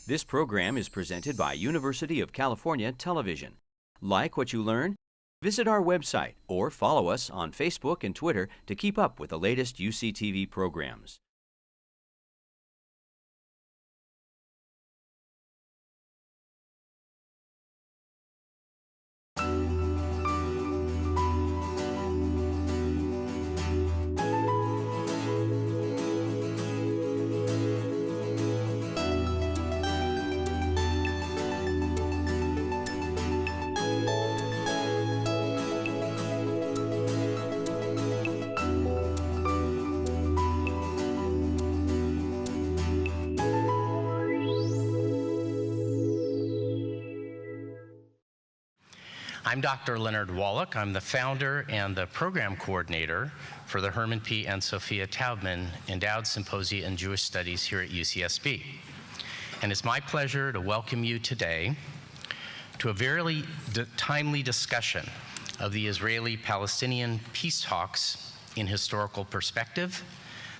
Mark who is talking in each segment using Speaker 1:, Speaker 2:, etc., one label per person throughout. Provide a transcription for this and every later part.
Speaker 1: This program is presented by University of California Television. Like what you learn? Visit our website or follow us on Facebook and Twitter to keep up with the latest UCTV programs.
Speaker 2: I'm Dr. Leonard Wallach. I'm the founder and the program coordinator for the Herman P. and Sophia Taubman Endowed Symposia in Jewish Studies here at UCSB. And it's my pleasure to welcome you today to a very timely discussion of the Israeli-Palestinian peace talks in historical perspective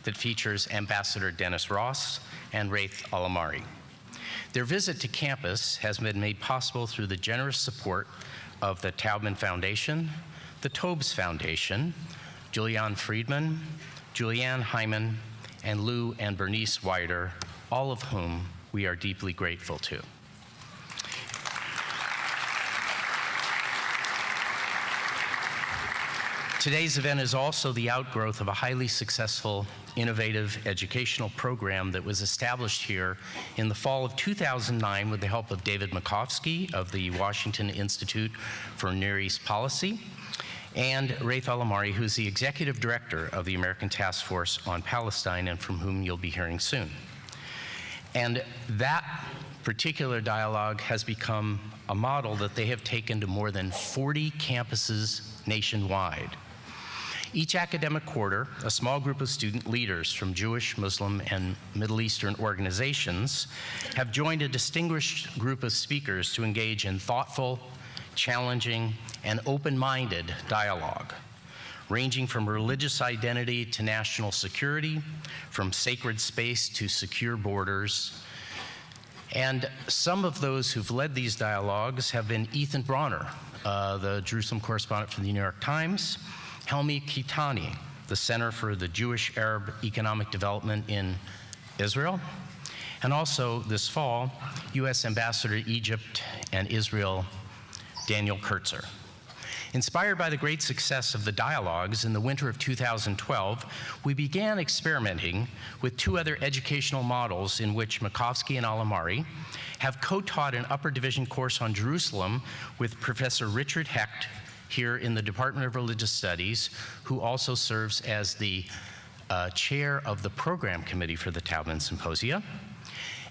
Speaker 2: that features Ambassador Dennis Ross and Raith Al-Amari. Their visit to campus has been made possible through the generous support of the Taubman Foundation, the Tobes Foundation, Julianne Friedman, Julianne Hyman, and Lou and Bernice Weider, all of whom we are deeply grateful to. Today's event is also the outgrowth of a highly successful, innovative educational program that was established here in the fall of 2009 with the help of David Makovsky of the Washington Institute for Near East Policy and Raith Al-Amari, who's the executive director of the American Task Force on Palestine and from whom you'll be hearing soon. And that particular dialogue has become a model that they have taken to more than 40 campuses nationwide. Each academic quarter, a small group of student leaders from Jewish, Muslim, and Middle Eastern organizations have joined a distinguished group of speakers to engage in thoughtful, challenging, and open-minded dialogue, ranging from religious identity to national security, from sacred space to secure borders. And some of those who've led these dialogues have been Ethan Bronner, the Jerusalem correspondent for the New York Times, Helmi Kitani, the Center for the Jewish Arab Economic Development in Israel, and also this fall, U.S. Ambassador to Egypt and Israel, Daniel Kurtzer. Inspired by the great success of the dialogues in the winter of 2012, we began experimenting with two other educational models in which Makovsky and Al-Amari have co-taught an upper division course on Jerusalem with Professor Richard Hecht here in the Department of Religious Studies, who also serves as the chair of the program committee for the Taubman Symposia.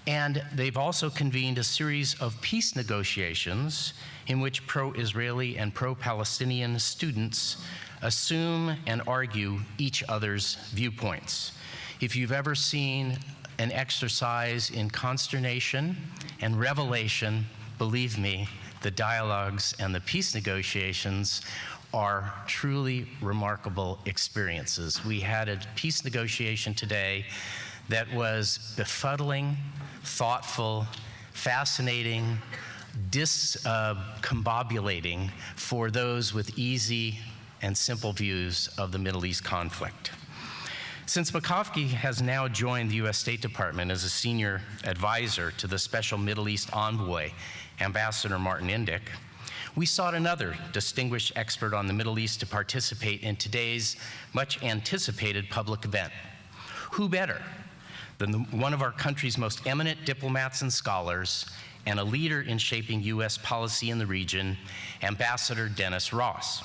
Speaker 2: And they've also convened a series of peace negotiations in which pro-Israeli and pro-Palestinian students assume and argue each other's viewpoints. If you've ever seen an exercise in consternation and revelation, believe me, the dialogues and the peace negotiations are truly remarkable experiences. We had a peace negotiation today that was befuddling, thoughtful, fascinating, discombobulating for those with easy and simple views of the Middle East conflict. Since Makovsky has now joined the U.S. State Department as a senior advisor to the Special Middle East Envoy, Ambassador Martin Indyk, we sought another distinguished expert on the Middle East to participate in today's much anticipated public event. Who better than one of our country's most eminent diplomats and scholars and a leader in shaping U.S. policy in the region, Ambassador Dennis Ross.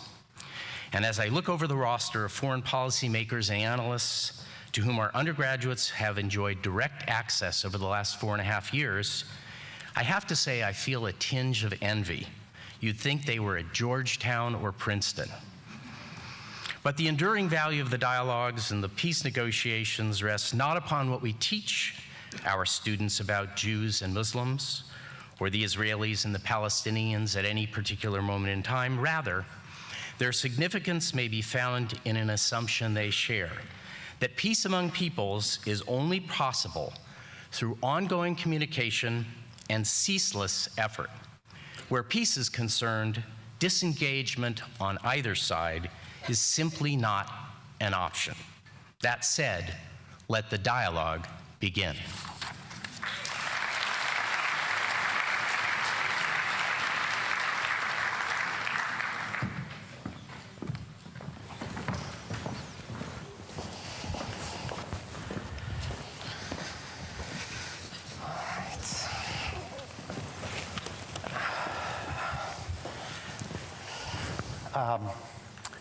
Speaker 2: And as I look over the roster of foreign policy makers and analysts to whom our undergraduates have enjoyed direct access over the last 4.5 years, I have to say I feel a tinge of envy. You'd think they were at Georgetown or Princeton. But the enduring value of the dialogues and the peace negotiations rests not upon what we teach our students about Jews and Muslims, or the Israelis and the Palestinians at any particular moment in time. Rather, their significance may be found in an assumption they share, that peace among peoples is only possible through ongoing communication and ceaseless effort. Where peace is concerned, disengagement on either side is simply not an option. That said, let the dialogue begin.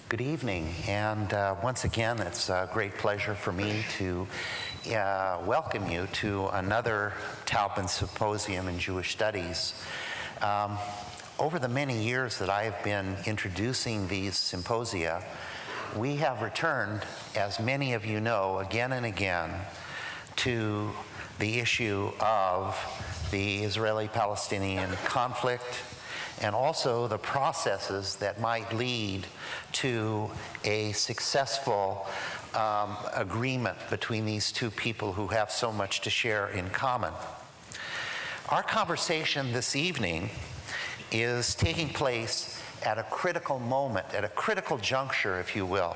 Speaker 3: Good evening, and once again, it's a great pleasure for me to welcome you to another Taubman Symposium in Jewish Studies. Over the many years that I have been introducing these symposia, we have returned, as many of you know, again and again, to the issue of the Israeli-Palestinian conflict, and also the processes that might lead to a successful agreement between these two people who have so much to share in common. Our conversation this evening is taking place at a critical moment, at a critical juncture, if you will.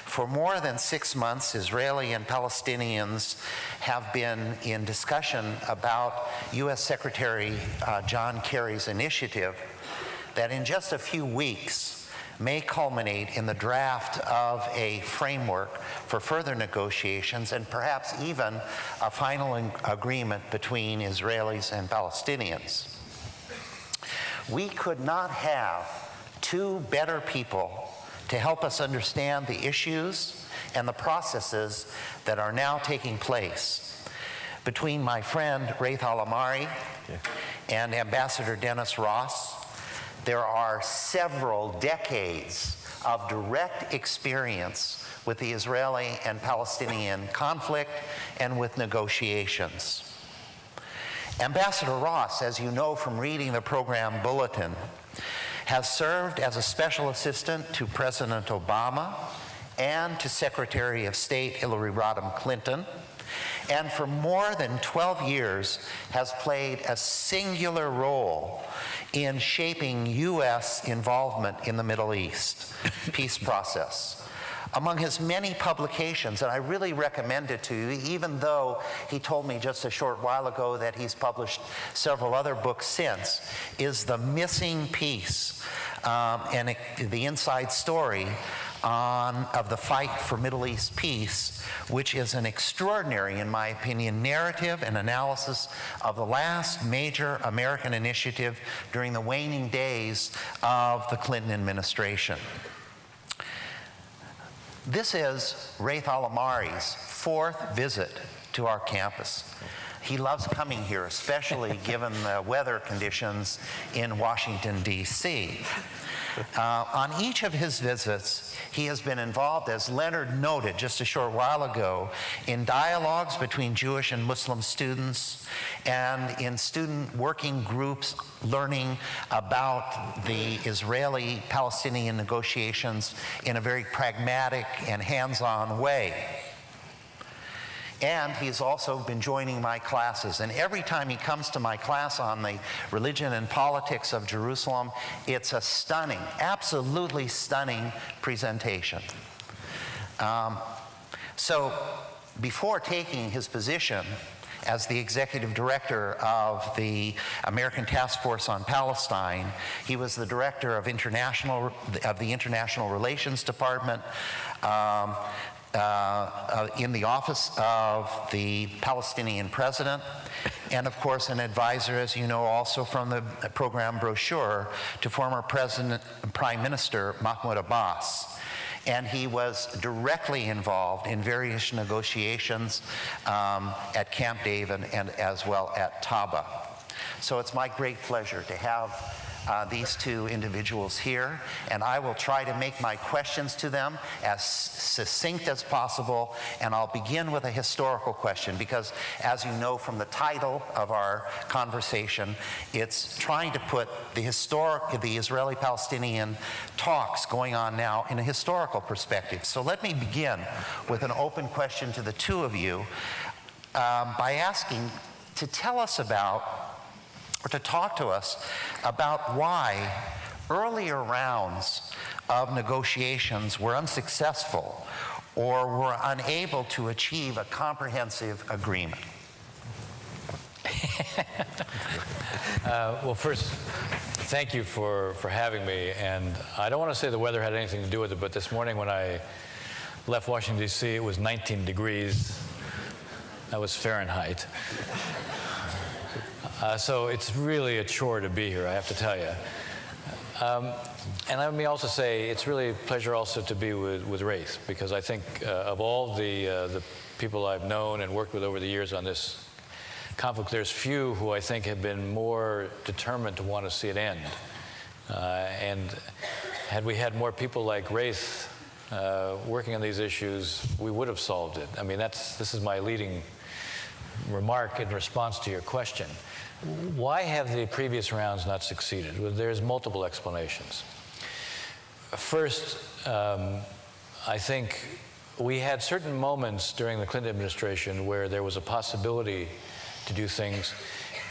Speaker 3: For more than 6 months, Israeli and Palestinians have been in discussion about U.S. Secretary John Kerry's initiative that in just a few weeks may culminate in the draft of a framework for further negotiations and perhaps even a final agreement between Israelis and Palestinians. We could not have two better people to help us understand the issues and the processes that are now taking place between my friend Raith Al-Amari and Ambassador Dennis Ross. There are several decades of direct experience with the Israeli and Palestinian conflict and with negotiations. Ambassador Ross, as you know from reading the program bulletin, has served as a special assistant to President Obama and to Secretary of State Hillary Rodham Clinton, and for more than 12 years has played a singular role in shaping U.S. involvement in the Middle East peace process. Among his many publications, and I really recommend it to you, even though he told me just a short while ago that he's published several other books since, is The Missing Piece, and the inside story of the fight for Middle East peace, which is an extraordinary, in my opinion, narrative and analysis of the last major American initiative during the waning days of the Clinton administration. This is Raith Al-Amari's fourth visit to our campus. He loves coming here, especially given the weather conditions in Washington, D.C. On each of his visits, he has been involved, as Leonard noted just a short while ago, in dialogues between Jewish and Muslim students and in student working groups learning about the Israeli-Palestinian negotiations in a very pragmatic and hands-on way. And he's also been joining my classes. And every time he comes to my class on the religion and politics of Jerusalem, it's a stunning, absolutely stunning presentation. So before taking his position as the executive director of the American Task Force on Palestine, he was the director of the International Relations Department, in the office of the Palestinian president, and of course an advisor, as you know, also from the program brochure, to former Prime Minister Mahmoud Abbas. And he was directly involved in various negotiations at Camp David and as well at Taba. So it's my great pleasure to have these two individuals here, and I will try to make my questions to them as succinct as possible, and I'll begin with a historical question because, as you know from the title of our conversation, it's trying to put the Israeli-Palestinian talks going on now in a historical perspective. So let me begin with an open question to the two of you. by asking to tell us about, or to talk to us about why earlier rounds of negotiations were unsuccessful or were unable to achieve a comprehensive agreement.
Speaker 4: Well, first, thank you for having me. And I don't want to say the weather had anything to do with it, but this morning when I left Washington, D.C., it was 19 degrees. That was Fahrenheit. So it's really a chore to be here, I have to tell you. And let me also say it's really a pleasure also to be with Raith, because I think of all the people I've known and worked with over the years on this conflict, there's few who I think have been more determined to want to see it end. And had we had more people like Raith working on these issues, we would have solved it. I mean, this is my leading remark in response to your question. Why have the previous rounds not succeeded? Well, there's multiple explanations. First, I think we had certain moments during the Clinton administration where there was a possibility to do things,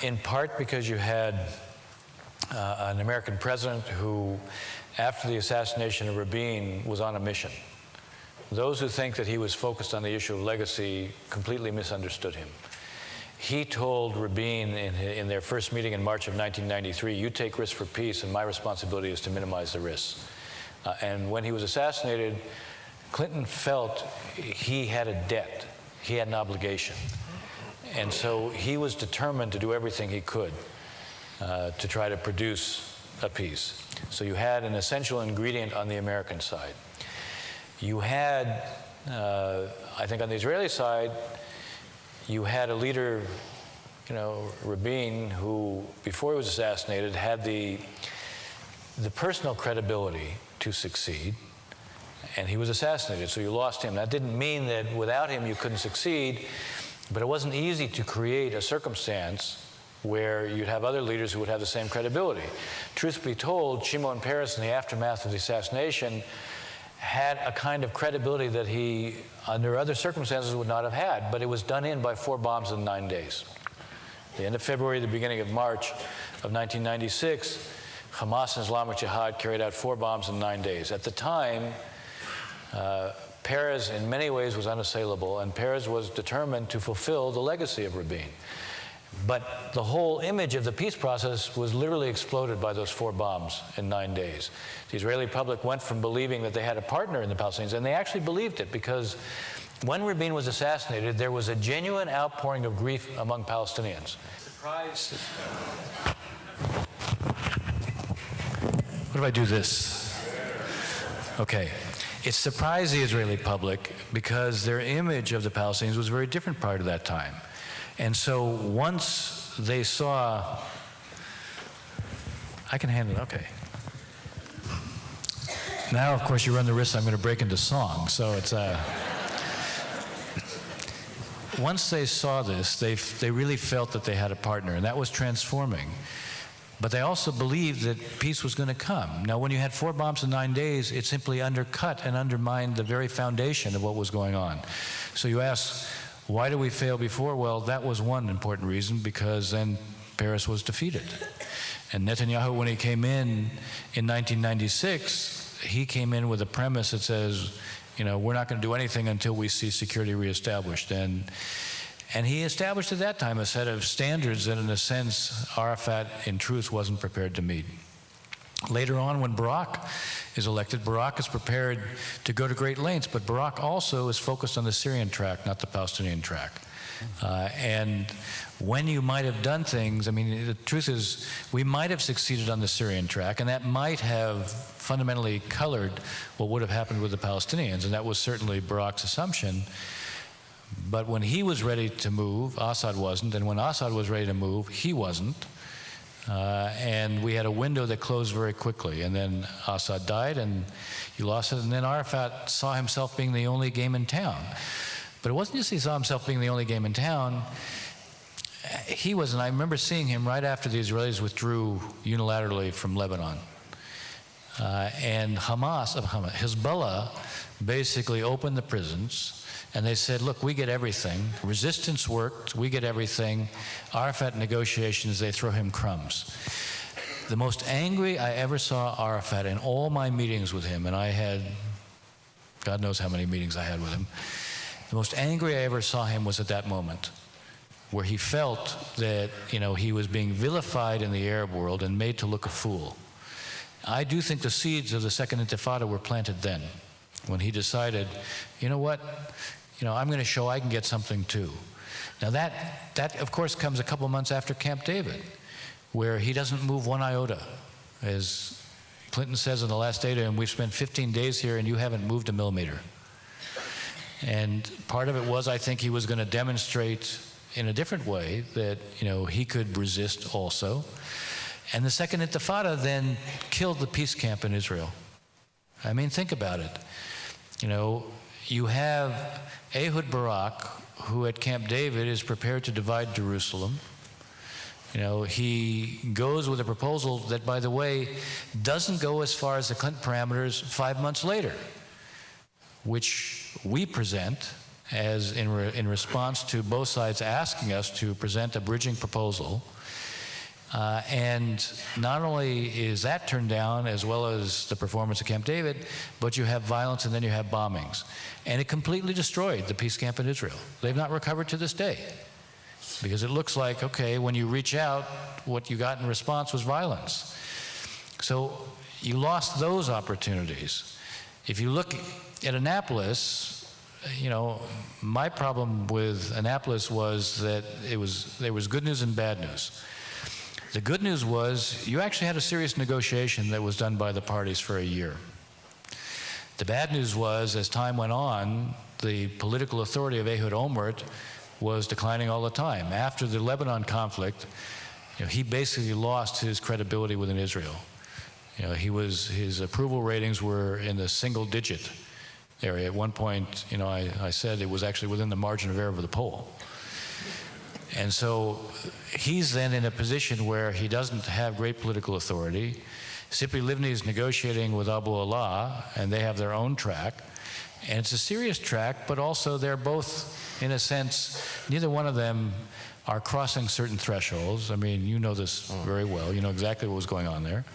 Speaker 4: in part because you had an American president who, after the assassination of Rabin, was on a mission. Those who think that he was focused on the issue of legacy completely misunderstood him. He told Rabin in their first meeting in March of 1993, "You take risks for peace, and my responsibility is to minimize the risks." And when he was assassinated, Clinton felt he had a debt. He had an obligation. And so he was determined to do everything he could to try to produce a peace. So you had an essential ingredient on the American side. You had, I think on the Israeli side, you had a leader, Rabin, who, before he was assassinated, had the personal credibility to succeed, and he was assassinated, so you lost him. That didn't mean that without him you couldn't succeed, but it wasn't easy to create a circumstance where you'd have other leaders who would have the same credibility. Truth be told, Shimon Peres, in the aftermath of the assassination, had a kind of credibility that he, under other circumstances, would not have had, but it was done in by 4 bombs in 9 days. The end of February, the beginning of March of 1996, Hamas and Islamic Jihad carried out 4 bombs in 9 days. At the time, Peres in many ways was unassailable, and Peres was determined to fulfill the legacy of Rabin. But the whole image of the peace process was literally exploded by those 4 bombs in 9 days. The Israeli public went from believing that they had a partner in the Palestinians, and they actually believed it, because when Rabin was assassinated, there was a genuine outpouring of grief among Palestinians. Surprise. What if I do this? Okay. It surprised the Israeli public because their image of the Palestinians was very different prior to that time. And so once they saw, I can handle it, okay. Now, of course, you run the risk I'm going to break into song, so it's once they saw this, they really felt that they had a partner, and that was transforming. But they also believed that peace was going to come. Now, when you had 4 bombs in 9 days, it simply undercut and undermined the very foundation of what was going on. So you ask, why did we fail before? Well, that was one important reason, because then Peres was defeated. And Netanyahu, when he came in 1996, he came in with a premise that says, we're not going to do anything until we see security reestablished. And he established at that time a set of standards that, in a sense, Arafat, in truth, wasn't prepared to meet. Later on, when Barak is elected, Barak is prepared to go to great lengths, but Barak also is focused on the Syrian track, not the Palestinian track. And when you might have done things, the truth is, we might have succeeded on the Syrian track, and that might have fundamentally colored what would have happened with the Palestinians, and that was certainly Barak's assumption. But when he was ready to move, Assad wasn't, and when Assad was ready to move, he wasn't. And we had a window that closed very quickly, and then Assad died, and you lost it, and then Arafat saw himself being the only game in town. But it wasn't just he saw himself being the only game in town. He was, and I remember seeing him right after the Israelis withdrew unilaterally from Lebanon. And Hezbollah basically opened the prisons, And they said, look, we get everything. Resistance worked, we get everything. Arafat negotiations, they throw him crumbs. The most angry I ever saw Arafat in all my meetings with him, and I had, God knows how many meetings I had with him, the most angry I ever saw him was at that moment, where he felt that, he was being vilified in the Arab world and made to look a fool. I do think the seeds of the Second Intifada were planted then, when he decided, you know what, I'm going to show I can get something too. Now that of course comes a couple months after Camp David, where he doesn't move one iota. As Clinton says in the last day to him, we've spent 15 days here and you haven't moved a millimeter. And part of it was, I think, he was going to demonstrate in a different way that, he could resist also. And the Second Intifada then killed the peace camp in Israel. I mean, think about it. You have Ehud Barak, who at Camp David is prepared to divide Jerusalem. He goes with a proposal that, by the way, doesn't go as far as the Clinton parameters 5 months later, which we present as in response to both sides asking us to present a bridging proposal. And not only is that turned down, as well as the performance of Camp David, but you have violence and then you have bombings. And it completely destroyed the peace camp in Israel. They've not recovered to this day. Because it looks like, okay, when you reach out, what you got in response was violence. So you lost those opportunities. If you look at Annapolis, my problem with Annapolis was that there was good news and bad news. The good news was you actually had a serious negotiation that was done by the parties for a year. The bad news was, as time went on, the political authority of Ehud Olmert was declining all the time. After the Lebanon conflict, he basically lost his credibility within Israel. His approval ratings were in the single-digit area. At one point, I said it was actually within the margin of error of the poll. And so he's then in a position where he doesn't have great political authority. Tzipi Livni is negotiating with Abu Allah, and they have their own track. And it's a serious track, but also they're both, in a sense, neither one of them are crossing certain thresholds. I mean, you know this very well. You know exactly what was going on there.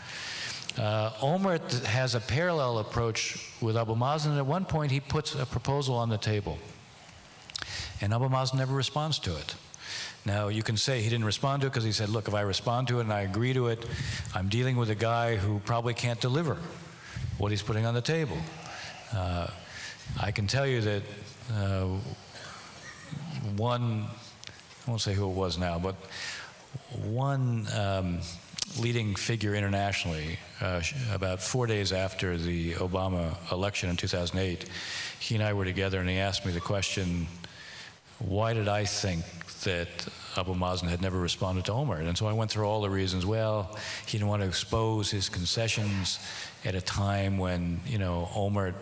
Speaker 4: Olmert has a parallel approach with Abu Mazen. At one point, he puts a proposal on the table, and Abu Mazen never responds to it. Now, you can say he didn't respond to it because he said, look, if I respond to it and I agree to it, I'm dealing with a guy who probably can't deliver what he's putting on the table. I can tell you that one, I won't say who it was now, but one leading figure internationally, about 4 days after the Obama election in 2008, he and I were together and he asked me the question, why did I think that Abu Mazen had never responded to Olmert? And so I went through all the reasons. Well, he didn't want to expose his concessions at a time when, Olmert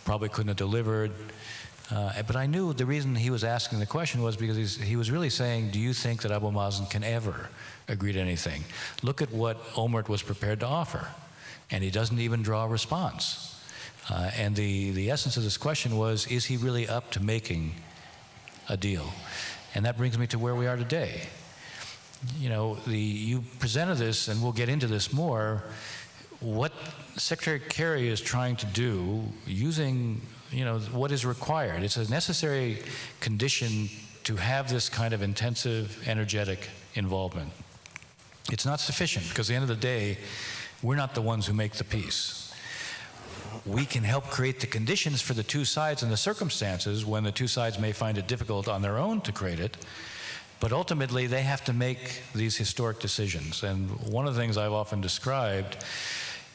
Speaker 4: probably couldn't have delivered. But I knew the reason he was asking the question was because he was really saying, do you think that Abu Mazen can ever agree to anything? Look at what Olmert was prepared to offer. And he doesn't even draw a response. And the essence of this question was, is he really up to making a deal? And that brings me to where we are today. You presented this, and we'll get into this more, what Secretary Kerry is trying to do using, what is required. It's a necessary condition to have this kind of intensive, energetic involvement. It's not sufficient, because at the end of the day, we're not the ones who make the peace. We can help create the conditions for the two sides and the circumstances when the two sides may find it difficult on their own to create it, but ultimately they have to make these historic decisions. And one of the things I've often described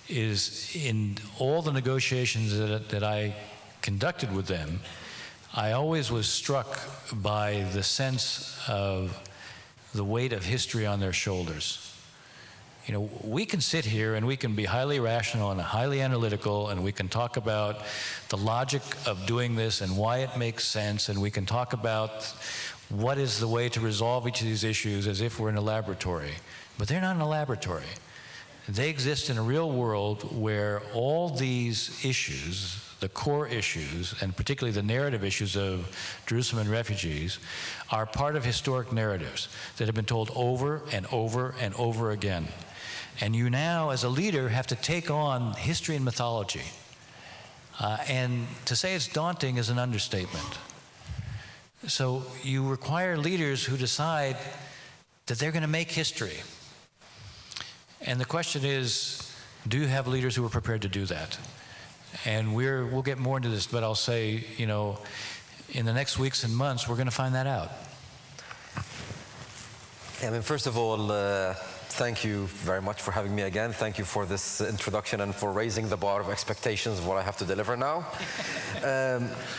Speaker 4: is in all the negotiations that I conducted with them, I always was struck by the sense of the weight of history on their shoulders. We can sit here and we can be highly rational and highly analytical, and we can talk about the logic of doing this and why it makes sense, and we can talk about what is the way to resolve each of these issues as if we're in a laboratory. But they're not in a laboratory. They exist in a real world where all these issues the core issues, and particularly the narrative issues of Jerusalem and refugees, are part of historic narratives that have been told over and over and over again. And you now, as a leader, have to take on history and mythology. And to say it's daunting is an understatement. So you require leaders who decide that they're going to make history. And the question is, do you have leaders who are prepared to do that? And we'll get more into this, but I'll say, you know, in the next weeks and months, we're going to find that out.
Speaker 5: I mean, first of all, thank you very much for having me again. Thank you for this introduction and for raising the bar of expectations of what I have to deliver now.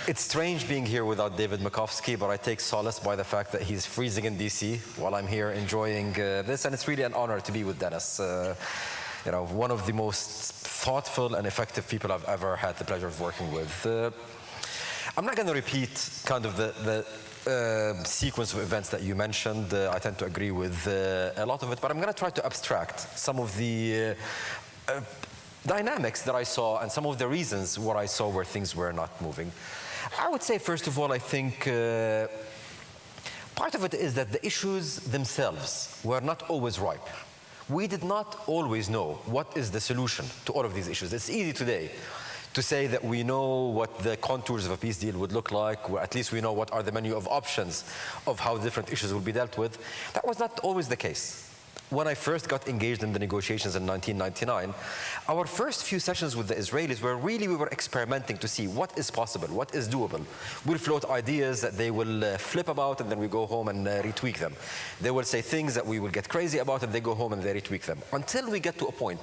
Speaker 5: It's strange being here without David Makovsky, but I take solace by the fact that he's freezing in DC while I'm here enjoying this, and it's really an honor to be with Dennis. You know, one of the most thoughtful and effective people I've ever had the pleasure of working with. I'm not going to repeat kind of the sequence of events that you mentioned. I tend to agree with a lot of it, but I'm going to try to abstract some of the dynamics that I saw and some of the reasons what I saw where things were not moving. I would say, first of all, I think part of it is that the issues themselves were not always ripe. We did not always know what is the solution to all of these issues. It's easy today to say that we know what the contours of a peace deal would look like, or at least we know what are the menu of options of how different issues will be dealt with. That was not always the case. When I first got engaged in the negotiations in 1999, our first few sessions with the Israelis were really, we were experimenting to see what is possible, what is doable. We'll float ideas that they will flip about, and then we go home and retweak them. They will say things that we will get crazy about, and they go home and they retweak them. Until we get to a point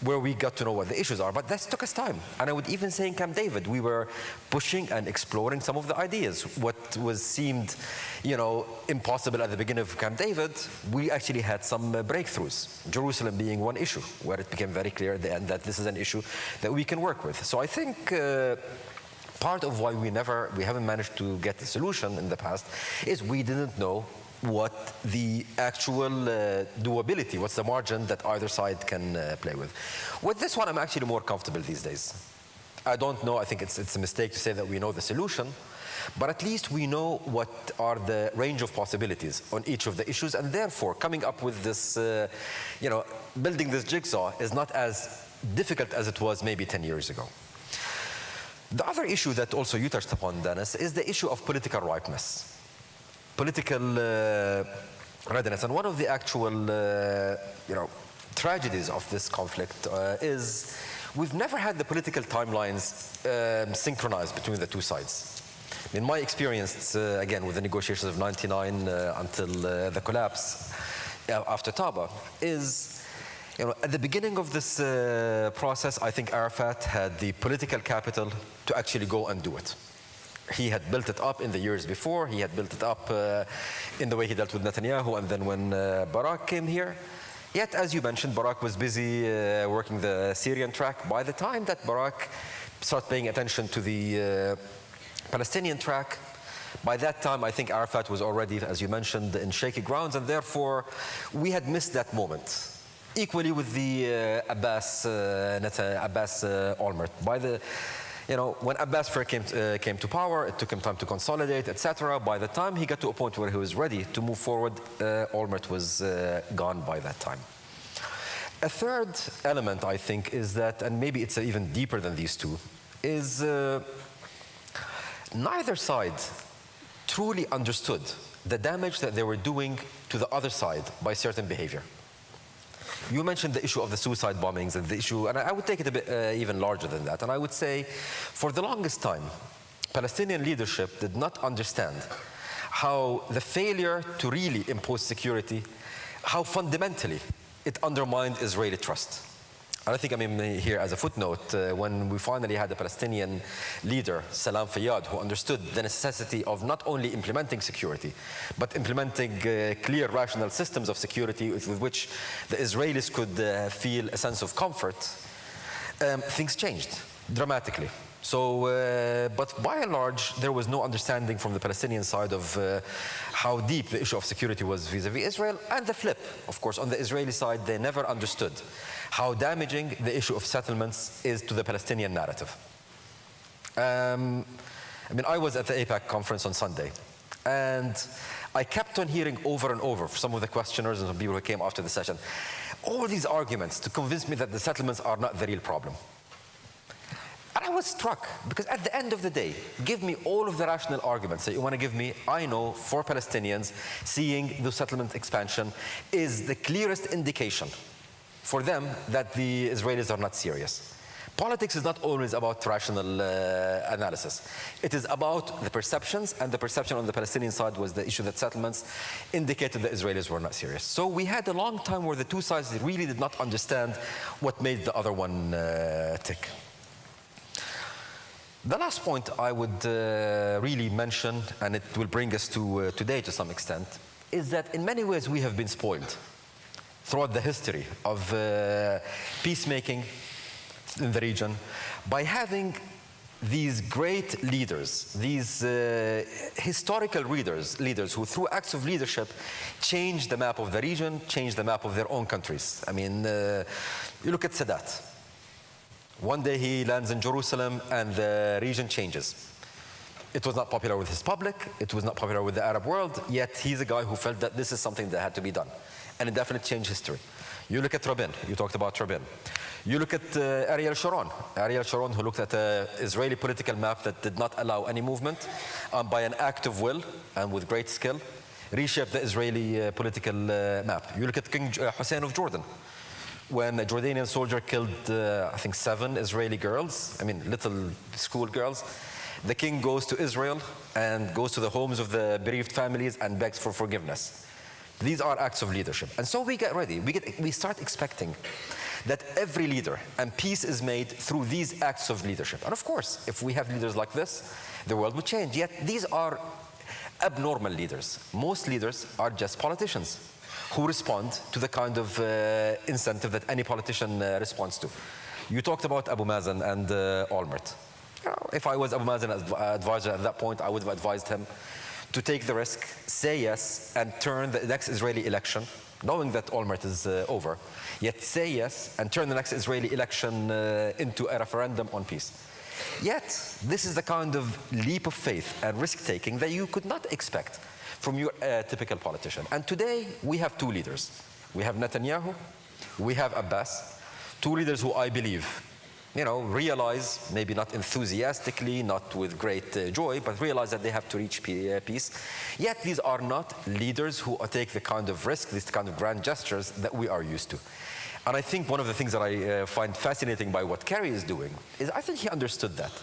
Speaker 5: where we got to know what the issues are. But that took us time. And I would even say in Camp David, we were pushing and exploring some of the ideas. What seemed, you know, impossible at the beginning of Camp David, we actually had some breakthroughs. Jerusalem being one issue, where it became very clear at the end that this is an issue that we can work with. So I think part of why we haven't managed to get the solution in the past is we didn't know what the actual doability, what's the margin that either side can play with. With this one, I'm actually more comfortable these days. I don't know, I think it's a mistake to say that we know the solution, but at least we know what are the range of possibilities on each of the issues, and therefore coming up with this, you know, building this jigsaw is not as difficult as it was maybe 10 years ago. The other issue that also you touched upon, Dennis, is the issue of political ripeness. Political readiness. And one of the actual, you know, tragedies of this conflict is we've never had the political timelines synchronized between the two sides. In my experience, again, with the negotiations of '99 until the collapse after Taba, is, you know, at the beginning of this process, I think Arafat had the political capital to actually go and do it. He had built it up in the years before. He had built it up in the way he dealt with Netanyahu, and then when Barak came here. Yet, as you mentioned, Barak was busy working the Syrian track. By the time that Barak started paying attention to the Palestinian track, by that time, I think Arafat was already, as you mentioned, in shaky grounds, and therefore, we had missed that moment. Equally with the Abbas Olmert. You know, when Abbas first came to power, it took him time to consolidate, etc. By the time he got to a point where he was ready to move forward, Olmert was gone by that time. A third element, I think, is that, and maybe it's even deeper than these two, is neither side truly understood the damage that they were doing to the other side by certain behavior. You mentioned the issue of the suicide bombings and the issue, and I would take it a bit even larger than that. And I would say, for the longest time, Palestinian leadership did not understand how the failure to really impose security, how fundamentally it undermined Israeli trust. And I think I'm here as a footnote, when we finally had a Palestinian leader, Salam Fayyad, who understood the necessity of not only implementing security, but implementing clear, rational systems of security with which the Israelis could feel a sense of comfort, things changed dramatically. So, but by and large, there was no understanding from the Palestinian side of how deep the issue of security was vis-a-vis Israel, and the flip. Of course, on the Israeli side, they never understood how damaging the issue of settlements is to the Palestinian narrative. I mean, I was at the AIPAC conference on Sunday, and I kept on hearing over and over from some of the questioners and some people who came after the session, all these arguments to convince me that the settlements are not the real problem. And I was struck, because at the end of the day, give me all of the rational arguments that you want to give me. I know for Palestinians, seeing the settlement expansion is the clearest indication for them that the Israelis are not serious. Politics is not always about rational analysis. It is about the perceptions, and the perception on the Palestinian side was the issue that settlements indicated the Israelis were not serious. So we had a long time where the two sides really did not understand what made the other one tick. The last point I would really mention, and it will bring us to today to some extent, is that in many ways we have been spoiled throughout the history of peacemaking in the region by having these great leaders, these historical leaders who through acts of leadership changed the map of the region, changed the map of their own countries. I mean, you look at Sadat. One day he lands in Jerusalem and the region changes. It was not popular with his public, it was not popular with the Arab world, yet he's a guy who felt that this is something that had to be done. And it definitely changed history. You look at Rabin, you talked about Rabin. You look at Ariel Sharon, who looked at an Israeli political map that did not allow any movement, by an act of will and with great skill, reshaped the Israeli political map. You look at King Hussein of Jordan, when a Jordanian soldier killed, I think, 7 Israeli girls, I mean, little school girls. The king goes to Israel and goes to the homes of the bereaved families and begs for forgiveness. These are acts of leadership. And so we get ready. We start expecting that every leader, and peace is made through these acts of leadership. And of course, if we have leaders like this, the world would change. Yet these are abnormal leaders. Most leaders are just politicians who respond to the kind of incentive that any politician responds to. You talked about Abu Mazen and Olmert. You know, if I was Abu Mazen's advisor at that point, I would have advised him to take the risk, say yes, and turn the next Israeli election, knowing that Olmert is over, yet say yes and turn the next Israeli election into a referendum on peace. Yet, this is the kind of leap of faith and risk-taking that you could not expect from your typical politician. And today, we have 2 leaders. We have Netanyahu, we have Abbas, 2 leaders who I believe, realize, maybe not enthusiastically, not with great joy, but realize that they have to reach peace. Yet these are not leaders who take the kind of risk, these kind of grand gestures that we are used to. And I think one of the things that I find fascinating by what Kerry is doing is I think he understood that.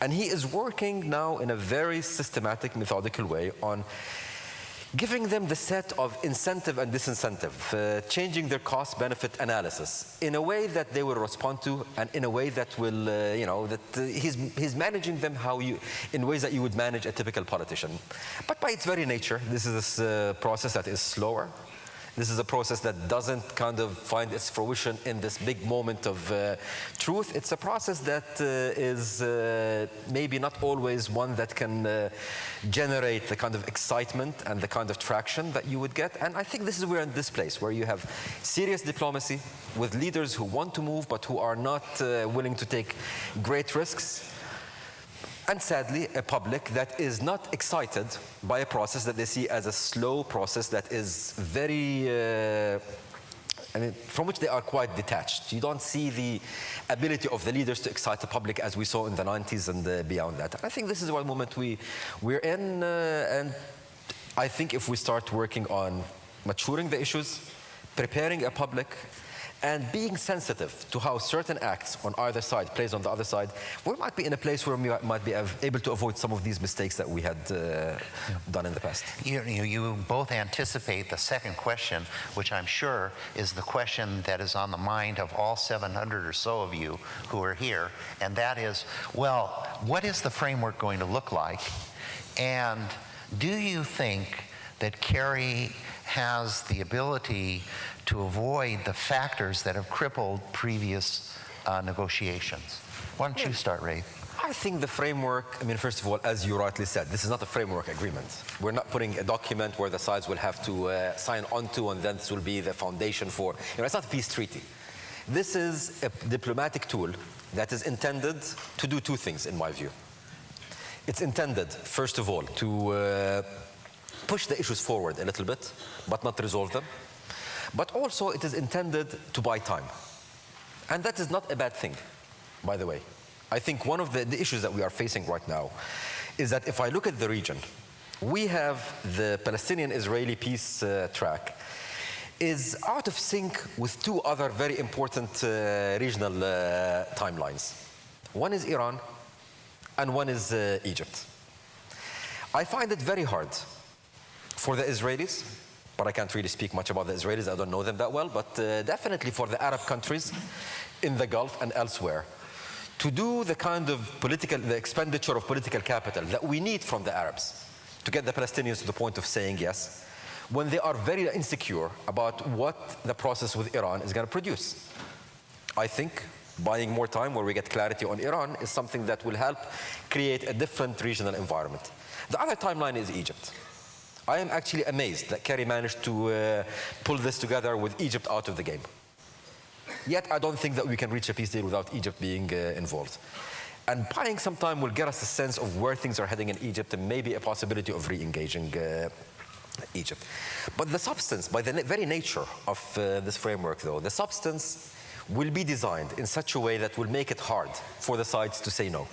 Speaker 5: And he is working now in a very systematic, methodical way on giving them the set of incentive and disincentive, changing their cost-benefit analysis in a way that they will respond to, and in a way that will, he's managing them in ways that you would manage a typical politician. But by its very nature, this is a process that is slower. This is a process that doesn't kind of find its fruition in this big moment of truth. It's a process that is maybe not always one that can generate the kind of excitement and the kind of traction that you would get. And I think this is where in this place, where you have serious diplomacy with leaders who want to move but who are not willing to take great risks. And sadly, a public that is not excited by a process that they see as a slow process that is very, from which they are quite detached. You don't see the ability of the leaders to excite the public as we saw in the 90s and beyond that. And I think this is one moment we're in, and I think if we start working on maturing the issues, preparing a public, and being sensitive to how certain acts on either side plays on the other side, we might be in a place where we might be able to avoid some of these mistakes that we had done in the past.
Speaker 3: You both anticipate the second question, which I'm sure is the question that is on the mind of all 700 or so of you who are here, and that is, well, what is the framework going to look like? And do you think that Kerry has the ability to avoid the factors that have crippled previous negotiations? Why don't you start, Ray?
Speaker 5: I think the framework, first of all, as you rightly said, this is not a framework agreement. We're not putting a document where the sides will have to sign onto, and then this will be the foundation for, it's not a peace treaty. This is a diplomatic tool that is intended to do two things, in my view. It's intended, first of all, to push the issues forward a little bit, but not resolve them. But also, it is intended to buy time. And that is not a bad thing, by the way. I think one of the issues that we are facing right now is that if I look at the region, we have the Palestinian-Israeli peace track is out of sync with two other very important regional timelines. One is Iran, and one is Egypt. I find it very hard for the Israelis, but I can't really speak much about the Israelis, I don't know them that well, but definitely for the Arab countries in the Gulf and elsewhere, to do the kind of the expenditure of political capital that we need from the Arabs to get the Palestinians to the point of saying yes, when they are very insecure about what the process with Iran is going to produce. I think buying more time where we get clarity on Iran is something that will help create a different regional environment. The other timeline is Egypt. I am actually amazed that Kerry managed to pull this together with Egypt out of the game. Yet I don't think that we can reach a peace deal without Egypt being involved. And buying some time will get us a sense of where things are heading in Egypt and maybe a possibility of re-engaging Egypt. But the substance, by the very nature of this framework though, the substance will be designed in such a way that will make it hard for the sides to say no.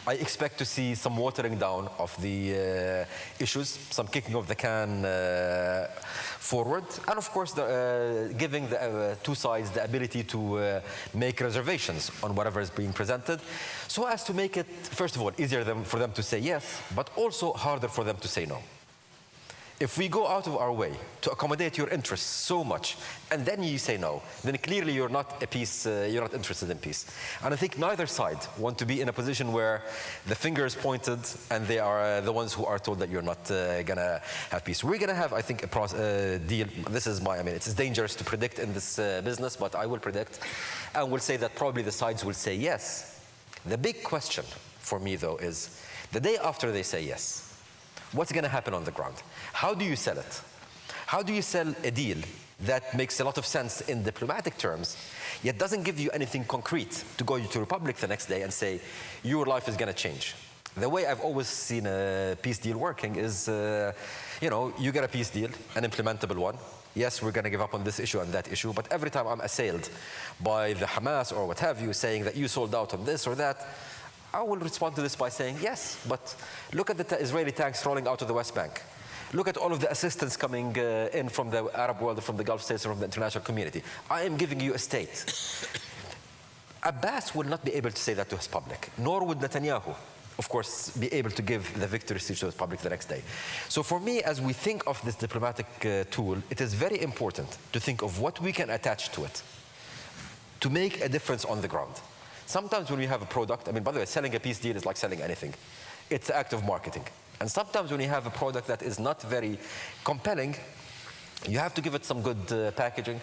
Speaker 5: I expect to see some watering down of the issues, some kicking of the can forward, and of course giving the two sides the ability to make reservations on whatever is being presented, so as to make it, first of all, easier for them to say yes, but also harder for them to say no. If we go out of our way to accommodate your interests so much, and then you say no, then clearly you're not interested in peace. And I think neither side want to be in a position where the finger is pointed and they are the ones who are told that you're not gonna have peace. We're gonna have, I think, a deal. This is it's dangerous to predict in this business, but I will predict, and will say that probably the sides will say yes. The big question for me, though, is the day after they say yes, what's going to happen on the ground? How do you sell it? How do you sell a deal that makes a lot of sense in diplomatic terms, yet doesn't give you anything concrete to go to the public the next day and say, your life is going to change? The way I've always seen a peace deal working is, you get a peace deal, an implementable one. Yes, we're going to give up on this issue and that issue, but every time I'm assailed by the Hamas or what have you, saying that you sold out on this or that, I will respond to this by saying, yes, but look at the Israeli tanks rolling out of the West Bank. Look at all of the assistance coming in from the Arab world, from the Gulf states, and from the international community. I am giving you a state. Abbas will not be able to say that to his public, nor would Netanyahu, of course, be able to give the victory speech to his public the next day. So for me, as we think of this diplomatic tool, it is very important to think of what we can attach to it to make a difference on the ground. Sometimes when you have a product, by the way, selling a peace deal is like selling anything. It's an act of marketing. And sometimes when you have a product that is not very compelling, you have to give it some good packaging.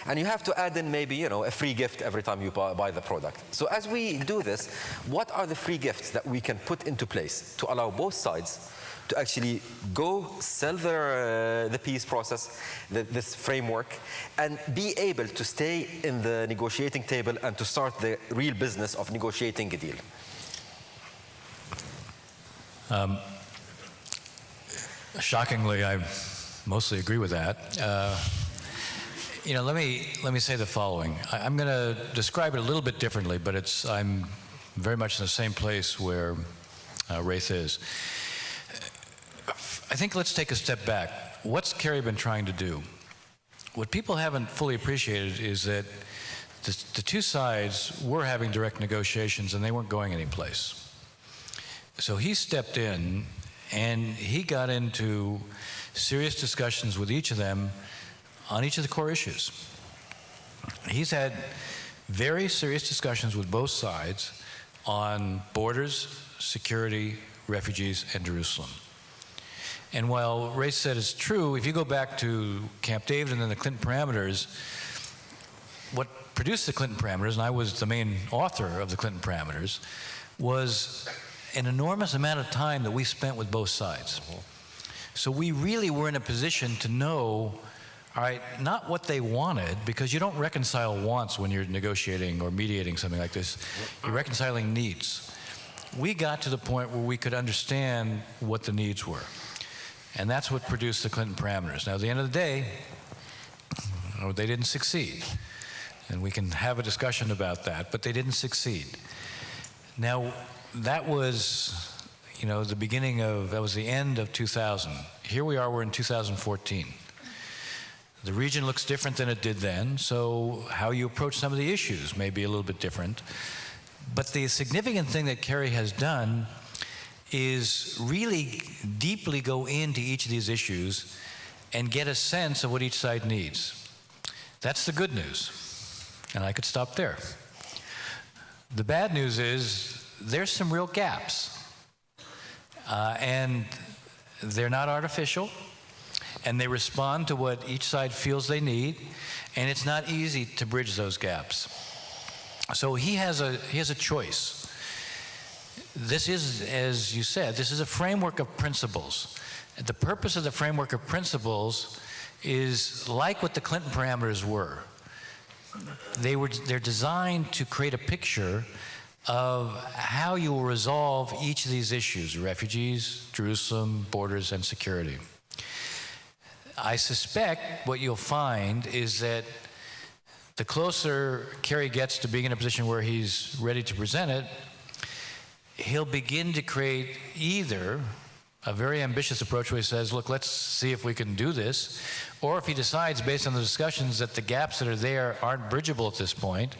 Speaker 5: And you have to add in maybe, a free gift every time you buy the product. So as we do this, what are the free gifts that we can put into place to allow both sides to actually go sell the peace process, this framework, and be able to stay in the negotiating table and to start the real business of negotiating a deal?
Speaker 4: Shockingly, I mostly agree with that. Let me say the following. I'm going to describe it a little bit differently, but I'm very much in the same place where Raith is. I think let's take a step back. What's Kerry been trying to do? What people haven't fully appreciated is that the two sides were having direct negotiations and they weren't going anyplace. So he stepped in and he got into serious discussions with each of them on each of the core issues. He's had very serious discussions with both sides on borders, security, refugees, and Jerusalem. And while Ray said it's true, if you go back to Camp David and then the Clinton parameters, what produced the Clinton parameters, and I was the main author of the Clinton parameters, was an enormous amount of time that we spent with both sides. So we really were in a position to know, all right, not what they wanted, because you don't reconcile wants when you're negotiating or mediating something like this. You're reconciling needs. We got to the point where we could understand what the needs were. And that's what produced the Clinton parameters. Now, at the end of the day, they didn't succeed. And we can have a discussion about that, but they didn't succeed. Now, that was, the beginning of, that was the end of 2000. Here we are, we're in 2014. The region looks different than it did then, so how you approach some of the issues may be a little bit different. But the significant thing that Kerry has done is really deeply go into each of these issues and get a sense of what each side needs. That's the good news, and I could stop there. The bad news is there's some real gaps, and they're not artificial, and they respond to what each side feels they need, and it's not easy to bridge those gaps. So he has a choice. This is, as you said, this is a framework of principles. The purpose of the framework of principles is like what the Clinton parameters were. They're designed to create a picture of how you will resolve each of these issues: refugees, Jerusalem, borders, and security. I suspect what you'll find is that the closer Kerry gets to being in a position where he's ready to present it, he'll begin to create either a very ambitious approach where he says, look, let's see if we can do this, or if he decides based on the discussions that the gaps that are there aren't bridgeable at this point,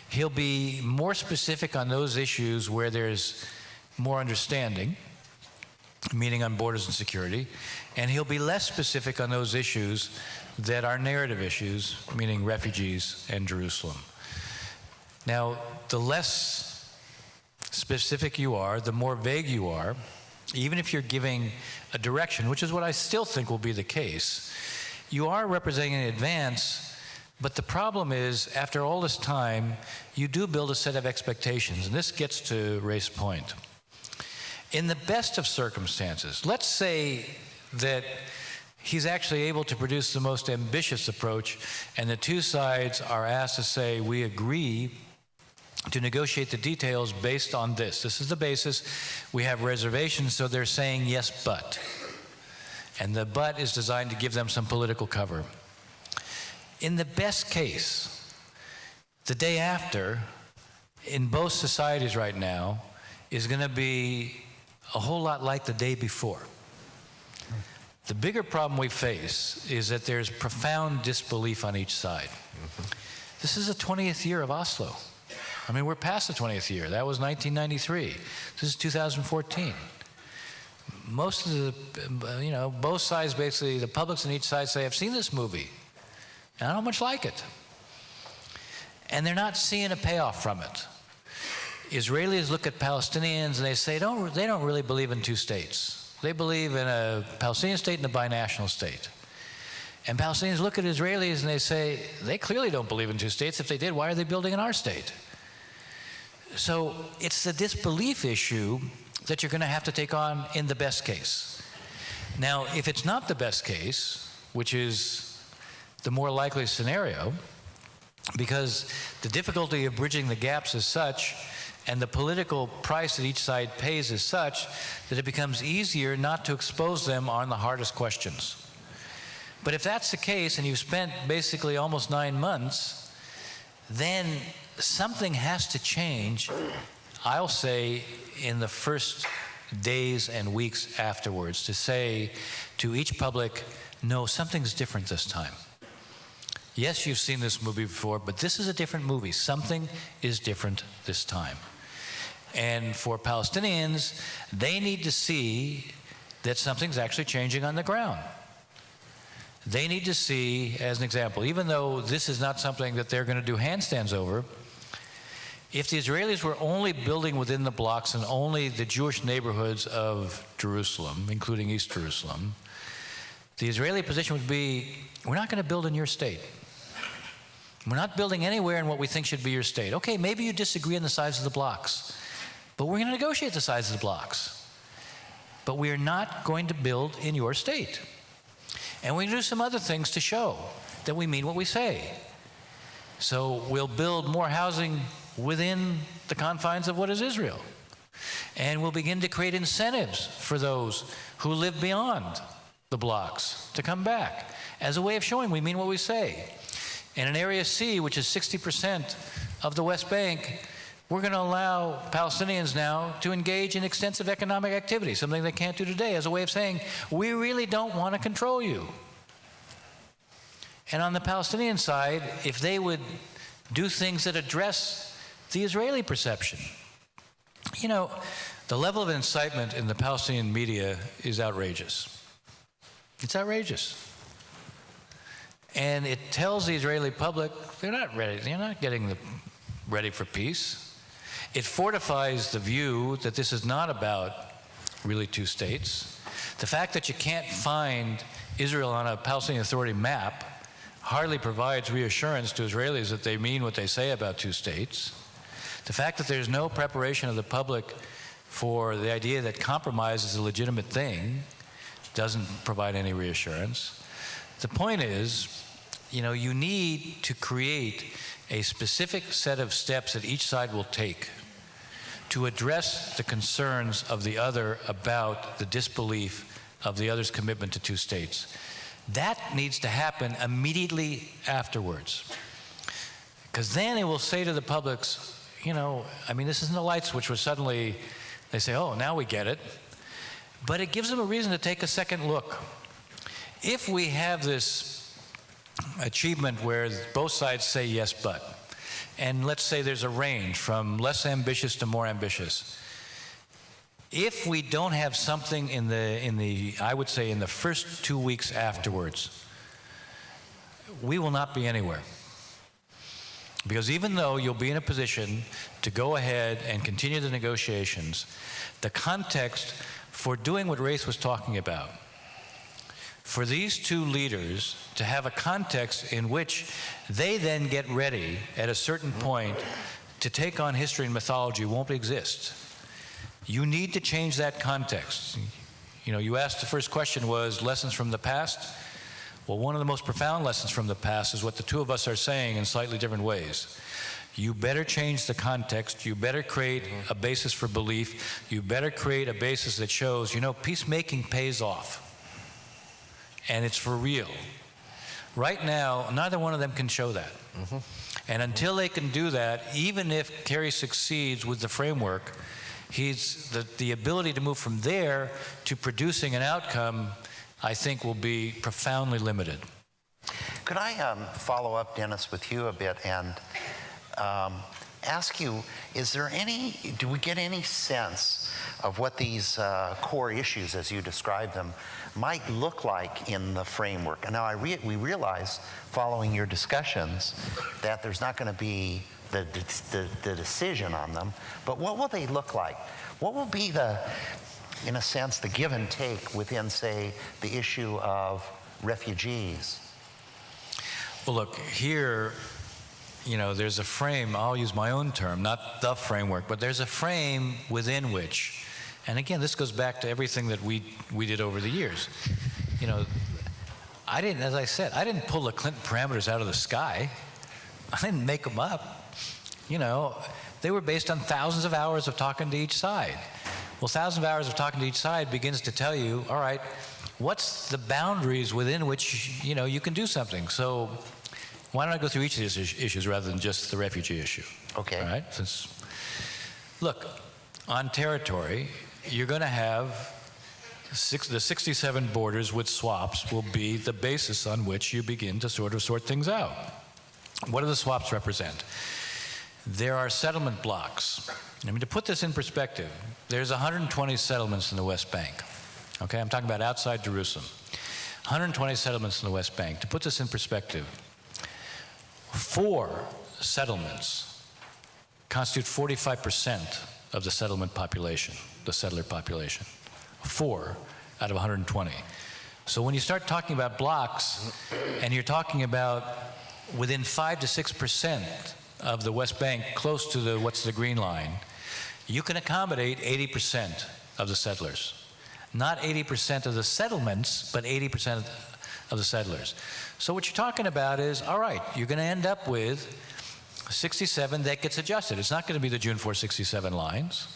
Speaker 4: he'll be more specific on those issues where there's more understanding, meaning on borders and security, and he'll be less specific on those issues that are narrative issues, meaning refugees and Jerusalem. Now, the less specific you are, the more vague you are, even if you're giving a direction, which is what I still think will be the case, you are representing an advance, but the problem is, after all this time, you do build a set of expectations, and this gets to Rafe's point. In the best of circumstances, let's say that he's actually able to produce the most ambitious approach, and the two sides are asked to say, we agree to negotiate the details based on this. This is the basis. We have reservations, so they're saying yes, but. And the but is designed to give them some political cover. In the best case, the day after, in both societies right now, is going to be a whole lot like the day before. The bigger problem we face is that there's profound disbelief on each side. This is the 20th year of Oslo. I mean, we're past the 20th year. That was 1993. This is 2014. Most of the, both sides basically, the publics on each side say, I've seen this movie, and I don't much like it. And they're not seeing a payoff from it. Israelis look at Palestinians and they say, they don't really believe in two states. They believe in a Palestinian state and a binational state. And Palestinians look at Israelis and they say, they clearly don't believe in two states. If they did, why are they building in our state? So it's the disbelief issue that you're going to have to take on in the best case. Now, if it's not the best case, which is the more likely scenario, because the difficulty of bridging the gaps is such, and the political price that each side pays is such, that it becomes easier not to expose them on the hardest questions. But if that's the case, and you've spent basically almost 9 months, then something has to change, I'll say, in the first days and weeks afterwards, to say to each public, no, something's different this time. Yes, you've seen this movie before, but this is a different movie. Something is different this time. And for Palestinians, they need to see that something's actually changing on the ground. They need to see, as an example, even though this is not something that they're going to do handstands over, if the Israelis were only building within the blocks and only the Jewish neighborhoods of Jerusalem, including East Jerusalem, the Israeli position would be, we're not going to build in your state. We're not building anywhere in what we think should be your state. Okay, maybe you disagree on the size of the blocks, but we're going to negotiate the size of the blocks. But we are not going to build in your state. And we do some other things to show that we mean what we say. So we'll build more housing within the confines of what is Israel. And we'll begin to create incentives for those who live beyond the blocks to come back as a way of showing we mean what we say. And in Area C, which is 60% of the West Bank, we're going to allow Palestinians now to engage in extensive economic activity, something they can't do today, as a way of saying, we really don't want to control you. And on the Palestinian side, if they would do things that address the Israeli perception. You know, the level of incitement in the Palestinian media is outrageous. It's outrageous. And it tells the Israeli public they're not ready, they're not getting ready for peace. It fortifies the view that this is not about really two states. The fact that you can't find Israel on a Palestinian Authority map hardly provides reassurance to Israelis that they mean what they say about two states. The fact that there's no preparation of the public for the idea that compromise is a legitimate thing doesn't provide any reassurance. The point is, you know, you need to create a specific set of steps that each side will take to address the concerns of the other about the disbelief of the other's commitment to two states. That needs to happen immediately afterwards. Because then it will say to the publics, you know, I mean, this isn't a light switch where suddenly they say, oh, now we get it. But it gives them a reason to take a second look. If we have this achievement where both sides say yes, but, and let's say there's a range from less ambitious to more ambitious. If we don't have something in the I would say in the first 2 weeks afterwards, we will not be anywhere. Because even though you'll be in a position to go ahead and continue the negotiations, the context for doing what Raith was talking about, for these two leaders to have a context in which they then get ready at a certain point to take on history and mythology won't exist. You need to change that context. You know, you asked, the first question was lessons from the past. Well, one of the most profound lessons from the past is what the two of us are saying in slightly different ways. You better change the context. You better create a basis for belief. You better create a basis that shows, you know, peacemaking pays off. And it's for real. Right now, neither one of them can show that. And until they can do that, even if Kerry succeeds with the framework, the ability to move from there to producing an outcome, I think, will be profoundly limited.
Speaker 3: Could I follow up, Dennis, with you a bit and ask you, do we get any sense of what these core issues, as you describe them, might look like in the framework? And now we realize, following your discussions, that there's not going to be the decision on them, but what will they look like? What will be in a sense, the give and take within, say, the issue of refugees?
Speaker 4: Well, look, here, you know, there's a frame, I'll use my own term, not the framework, but there's a frame within which, and again, this goes back to everything that we did over the years. You know, as I said, I didn't pull the Clinton parameters out of the sky. I didn't make them up. You know, they were based on thousands of hours of talking to each side. Well, thousands of hours of talking to each side begins to tell you, all right, what's the boundaries within which, you know, you can do something? So why don't I go through each of these issues rather than just the refugee issue?
Speaker 3: Okay.
Speaker 4: All right? Look, on territory, you're going to have the 67 borders with swaps will be the basis on which you begin to sort things out. What do the swaps represent? There are settlement blocks. I mean, to put this in perspective, there's 120 settlements in the West Bank. Okay, I'm talking about outside Jerusalem. 120 settlements in the West Bank. To put this in perspective, 4 settlements constitute 45% of the settlement population, the settler population. 4 out of 120. So when you start talking about blocks, and you're talking about within 5 to 6% of the West Bank, close to what's the green line, you can accommodate 80% of the settlers. Not 80% of the settlements, but 80% of the settlers. So what you're talking about is, all right, you're going to end up with 67 that gets adjusted. It's not going to be the June 4, 67 lines,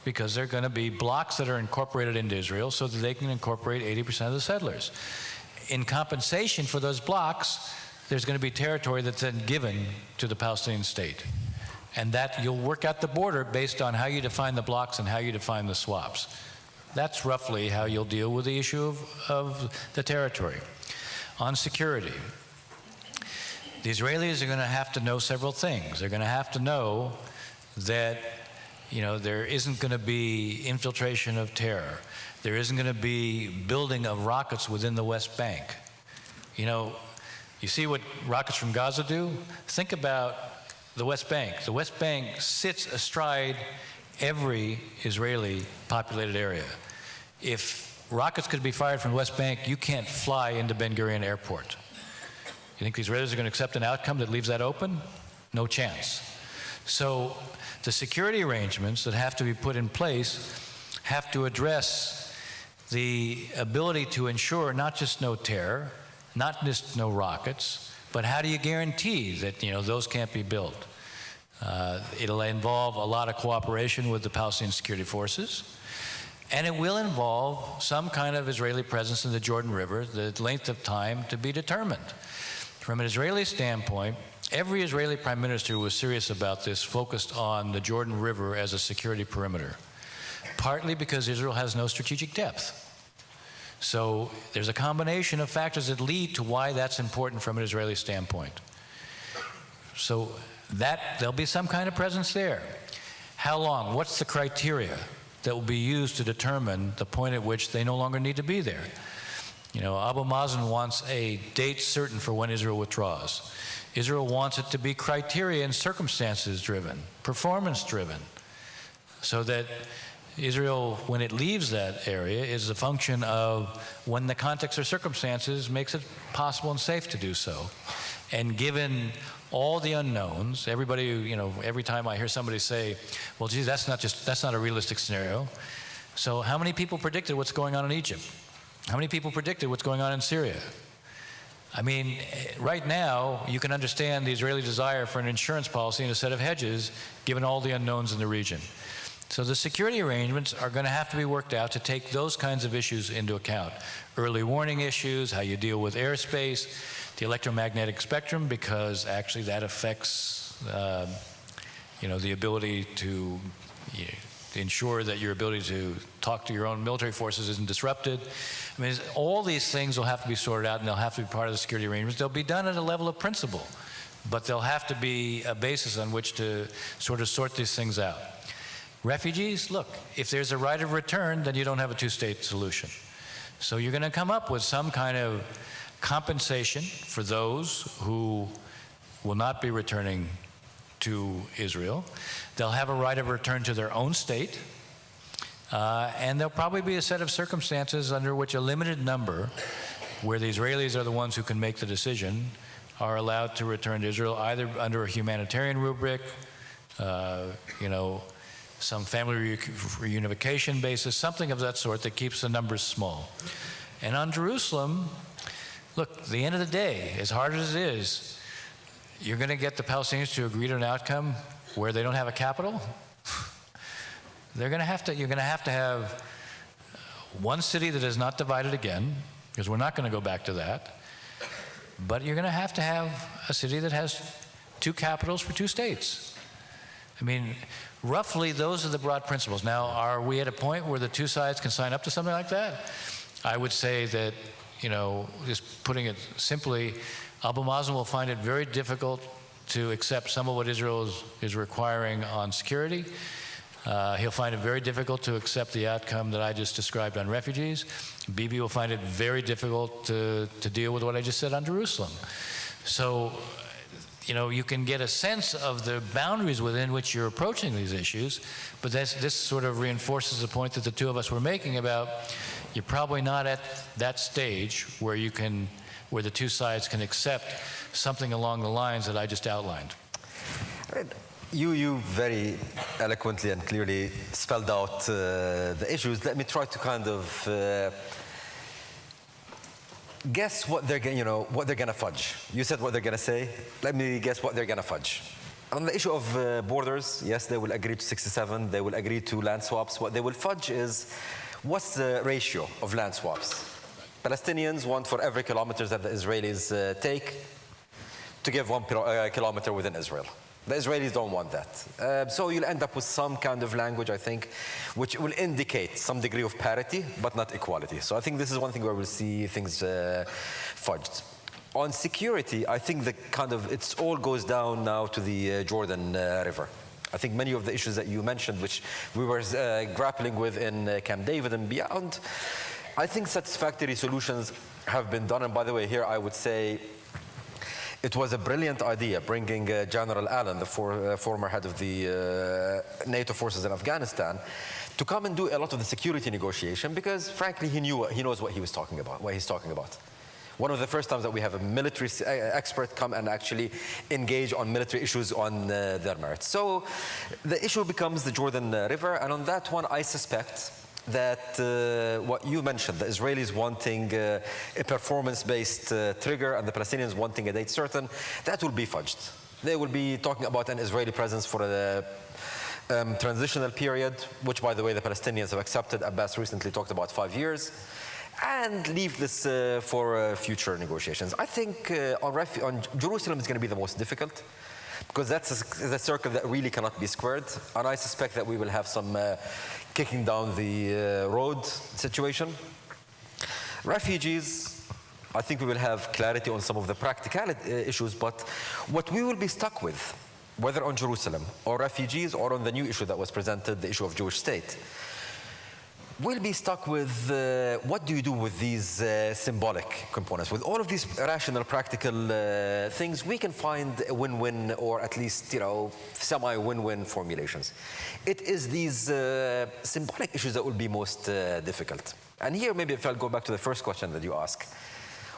Speaker 4: because they're going to be blocks that are incorporated into Israel so that they can incorporate 80% of the settlers. In compensation for those blocks, there's going to be territory that's then given to the Palestinian state. And that you'll work out the border based on how you define the blocks and how you define the swaps. That's roughly how you'll deal with the issue of the territory. On security, the Israelis are going to have to know several things. They're going to have to know that, you know, there isn't going to be infiltration of terror. There isn't going to be building of rockets within the West Bank. You know, you see what rockets from Gaza do? Think about the West Bank. The West Bank sits astride every Israeli populated area. If rockets could be fired from the West Bank, you can't fly into Ben Gurion Airport. You think the Israelis are going to accept an outcome that leaves that open? No chance. So the security arrangements that have to be put in place have to address the ability to ensure not just no terror, not just no rockets, but how do you guarantee that, you know, those can't be built? It'll involve a lot of cooperation with the Palestinian security forces, and it will involve some kind of Israeli presence in the Jordan River, the length of time to be determined. From an Israeli standpoint, every Israeli prime minister who was serious about this focused on the Jordan River as a security perimeter, partly because Israel has no strategic depth. So there's a combination of factors that lead to why that's important from an Israeli standpoint. So there'll be some kind of presence there. How long? What's the criteria that will be used to determine the point at which they no longer need to be there? You know, Abu Mazen wants a date certain for when Israel withdraws. Israel wants it to be criteria and circumstances driven, performance driven, so that Israel, when it leaves that area, is a function of when the context or circumstances makes it possible and safe to do so. And given all the unknowns, everybody, you know, every time I hear somebody say, well, geez, that's not a realistic scenario. So how many people predicted what's going on in Egypt? How many people predicted what's going on in Syria? I mean, right now, you can understand the Israeli desire for an insurance policy and a set of hedges, given all the unknowns in the region. So the security arrangements are going to have to be worked out to take those kinds of issues into account. Early warning issues, how you deal with airspace, the electromagnetic spectrum, because actually that affects, you know, the ability to ensure that your ability to talk to your own military forces isn't disrupted. I mean, all these things will have to be sorted out, and they'll have to be part of the security arrangements. They'll be done at a level of principle, but there'll have to be a basis on which to sort of sort these things out. Refugees, look, if there's a right of return, then you don't have a two-state solution. So you're going to come up with some kind of compensation for those who will not be returning to Israel. They'll have a right of return to their own state, and there'll probably be a set of circumstances under which a limited number, where the Israelis are the ones who can make the decision, are allowed to return to Israel, either under a humanitarian rubric, you know, some family reunification basis, something of that sort that keeps the numbers small. And on Jerusalem, look, at the end of the day, as hard as it is, you're going to get the Palestinians to agree to an outcome where they don't have a capital. You're going to have to have one city that is not divided again, because we're not going to go back to that. But you're going to have a city that has two capitals for two states. I mean, roughly those are the broad principles. Now, are we at a point where the two sides can sign up to something like that? I would say that, you know, just putting it simply, Abu Mazen will find it very difficult to accept some of what Israel is requiring on security. He'll find it very difficult to accept the outcome that I just described on refugees. Bibi will find it very difficult to deal with what I just said on Jerusalem. So, you know, you can get a sense of the boundaries within which you're approaching these issues, but this sort of reinforces the point that the two of us were making about you're probably not at that stage where the two sides can accept something along the lines that I just outlined.
Speaker 5: You very eloquently and clearly spelled out the issues. Let me try to kind of guess what they're what they're gonna fudge. You said what they're gonna say. Let me guess what they're gonna fudge. On the issue of borders, yes, they will agree to 67. They will agree to land swaps. What they will fudge is, what's the ratio of land swaps? Palestinians want for every kilometer that the Israelis take to give 1 kilometer within Israel. The Israelis don't want that. So you'll end up with some kind of language, I think, which will indicate some degree of parity, but not equality. So I think this is one thing where we'll see things fudged. On security, I think it all goes down now to the Jordan River. I think many of the issues that you mentioned, which we were grappling with in Camp David and beyond, I think satisfactory solutions have been done. And by the way, here I would say it was a brilliant idea bringing General Allen, the former head of the NATO forces in Afghanistan, to come and do a lot of the security negotiation, because frankly he knows what he's talking about. One of the first times that we have a military expert come and actually engage on military issues on their merits. So the issue becomes the Jordan River, and on that one I suspect that what you mentioned, the Israelis wanting a performance-based trigger and the Palestinians wanting a date certain, that will be fudged. They will be talking about an Israeli presence for a transitional period, which, by the way, the Palestinians have accepted. Abbas recently talked about 5 years, and leave this for future negotiations. I think on Jerusalem is going to be the most difficult, because that's a circle that really cannot be squared, and I suspect that we will have some kicking down the road situation. Refugees, I think we will have clarity on some of the practical issues, but what we will be stuck with, whether on Jerusalem or refugees or on the new issue that was presented, the issue of Jewish state, we'll be stuck with what do you do with these symbolic components? With all of these rational, practical things, we can find a win-win, or at least, semi-win-win formulations. It is these symbolic issues that will be most difficult. And here, maybe if I'll go back to the first question that you asked,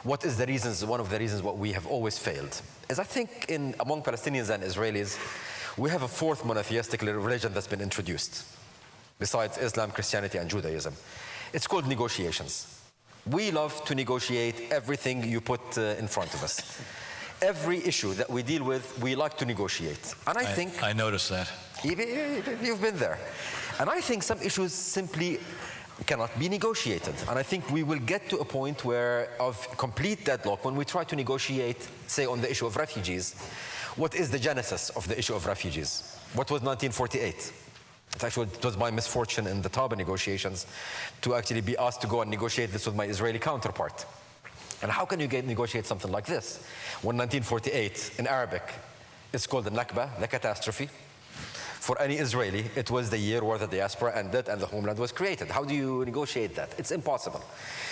Speaker 5: what is the reasons, one of the reasons what we have always failed, is I think among Palestinians and Israelis, we have a fourth monotheistic religion that's been introduced, besides Islam, Christianity, and Judaism. It's called negotiations. We love to negotiate everything you put in front of us. Every issue that we deal with, we like to negotiate. And I think...
Speaker 4: I noticed that.
Speaker 5: You've been there. And I think some issues simply cannot be negotiated. And I think we will get to a point of complete deadlock when we try to negotiate, say, on the issue of refugees. What is the genesis of the issue of refugees? What was 1948? It was my misfortune in the Taba negotiations to actually be asked to go and negotiate this with my Israeli counterpart. And how can you negotiate something like this? When 1948, in Arabic, it's called the Nakba, the catastrophe. For any Israeli, it was the year where the diaspora ended and the homeland was created. How do you negotiate that? It's impossible.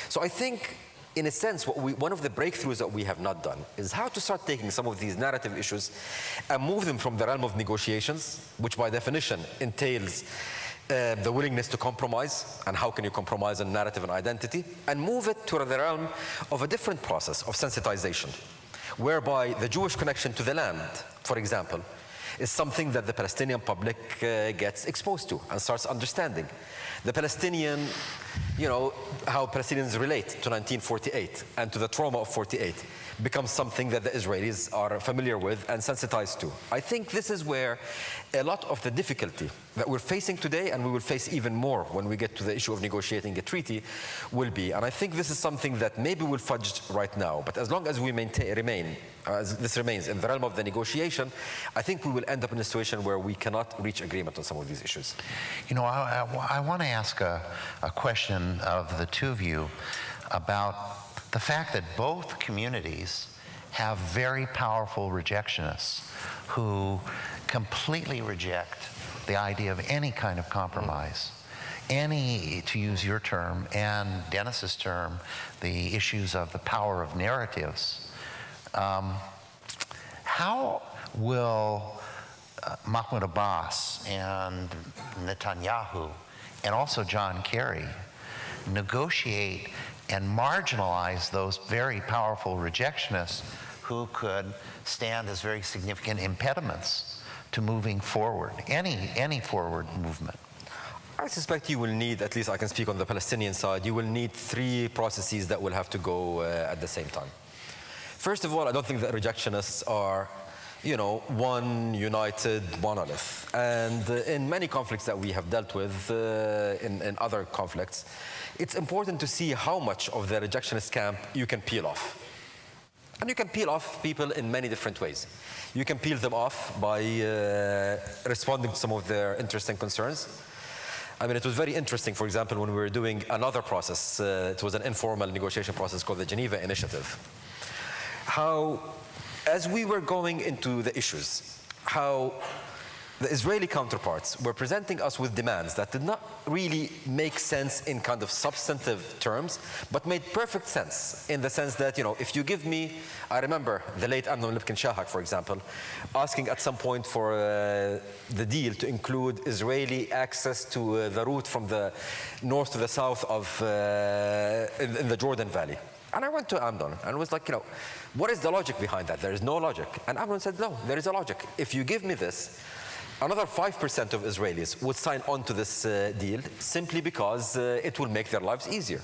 Speaker 5: So I think, in a sense, one of the breakthroughs that we have not done is how to start taking some of these narrative issues and move them from the realm of negotiations, which by definition entails the willingness to compromise, and how can you compromise on narrative and identity, and move it to the realm of a different process of sensitization, whereby the Jewish connection to the land, for example, is something that the Palestinian public gets exposed to and starts understanding. The Palestinian, how Palestinians relate to 1948 and to the trauma of 48 becomes something that the Israelis are familiar with and sensitized to. I think this is where a lot of the difficulty that we're facing today, and we will face even more when we get to the issue of negotiating a treaty, will be. And I think this is something that maybe we'll fudge right now, but as long as we this remains in the realm of the negotiation, I think we will end up in a situation where we cannot reach agreement on some of these issues.
Speaker 3: I want to ask a question of the two of you about the fact that both communities have very powerful rejectionists who completely reject the idea of any kind of compromise. Any, to use your term and Dennis's term, the issues of the power of narratives. How will Mahmoud Abbas and Netanyahu and also John Kerry negotiate and marginalize those very powerful rejectionists who could stand as very significant impediments to moving forward, any forward movement?
Speaker 5: I suspect you will need, at least I can speak on the Palestinian side, you will need 3 processes that will have to go at the same time. First of all, I don't think that rejectionists are, you know, one united monolith. And in many conflicts that we have dealt with, in other conflicts, it's important to see how much of the rejectionist camp you can peel off. And you can peel off people in many different ways. You can peel them off by responding to some of their interests and concerns. I mean, it was very interesting, for example, when we were doing another process, it was an informal negotiation process called the Geneva Initiative. How, as we were going into the issues, how the Israeli counterparts were presenting us with demands that did not really make sense in kind of substantive terms, but made perfect sense in the sense that, you know, if you give me, I remember the late Amnon Lipkin-Shahak, for example, asking at some point for the deal to include Israeli access to the route from the north to the south of, in the Jordan Valley. And I went to Amnon and was like, you know, what is the logic behind that? There is no logic. And Amnon said, no, there is a logic. If you give me this, another 5% of Israelis would sign on to this deal simply because it will make their lives easier.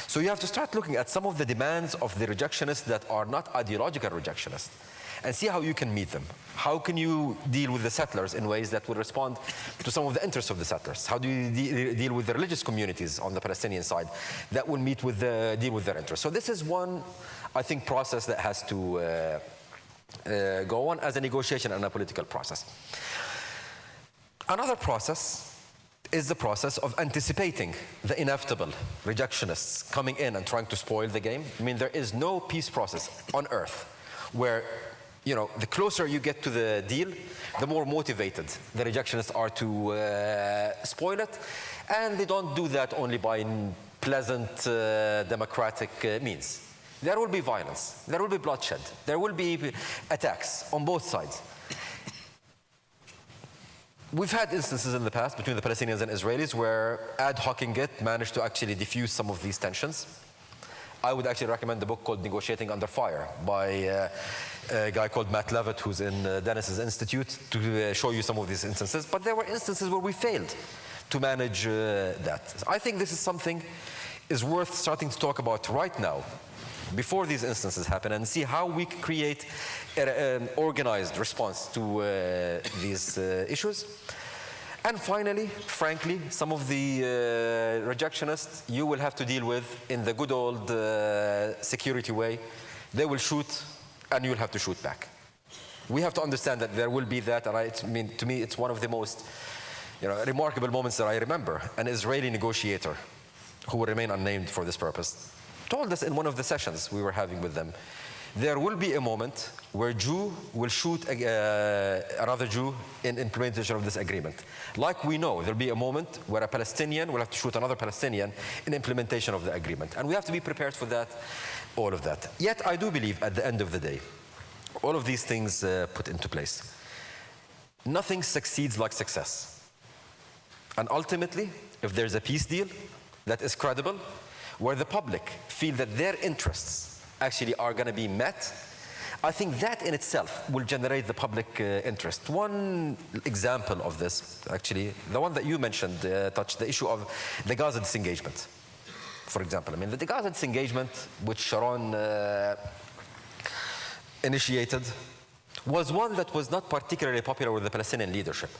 Speaker 5: So you have to start looking at some of the demands of the rejectionists that are not ideological rejectionists and see how you can meet them. How can you deal with the settlers in ways that will respond to some of the interests of the settlers? How do you deal with the religious communities on the Palestinian side that will deal with their interests? So this is one, I think, process that has to go on as a negotiation and a political process. Another process is the process of anticipating the inevitable rejectionists coming in and trying to spoil the game. I mean, there is no peace process on earth where, you know, the closer you get to the deal, the more motivated the rejectionists are to spoil it. And they don't do that only by pleasant democratic means. There will be violence, there will be bloodshed, there will be attacks on both sides. We've had instances in the past between the Palestinians and Israelis where ad hocing it managed to actually diffuse some of these tensions. I would actually recommend the book called Negotiating Under Fire by a guy called Matt Levitt, who's in Dennis's Institute, to show you some of these instances. But there were instances where we failed to manage that. I think this is something is worth starting to talk about right now, before these instances happen, and see how we can create an organized response to these issues. And finally, frankly, some of the rejectionists you will have to deal with in the good old security way. They will shoot, and you'll have to shoot back. We have to understand that there will be that, and I mean, to me, it's one of the most, you know, remarkable moments that I remember. An Israeli negotiator, who will remain unnamed for this purpose, told us in one of the sessions we were having with them, there will be a moment where a Jew will shoot another Jew in implementation of this agreement. Like we know, there'll be a moment where a Palestinian will have to shoot another Palestinian in implementation of the agreement. And we have to be prepared for that, all of that. Yet I do believe at the end of the day, all of these things put into place, nothing succeeds like success. And ultimately, if there's a peace deal that is credible, where the public feel that their interests actually are going to be met, I think that in itself will generate the public interest. One example of this, actually, the one that you mentioned, touched the issue of the Gaza disengagement. For example, I mean, the Gaza disengagement, which Sharon initiated, was one that was not particularly popular with the Palestinian leadership.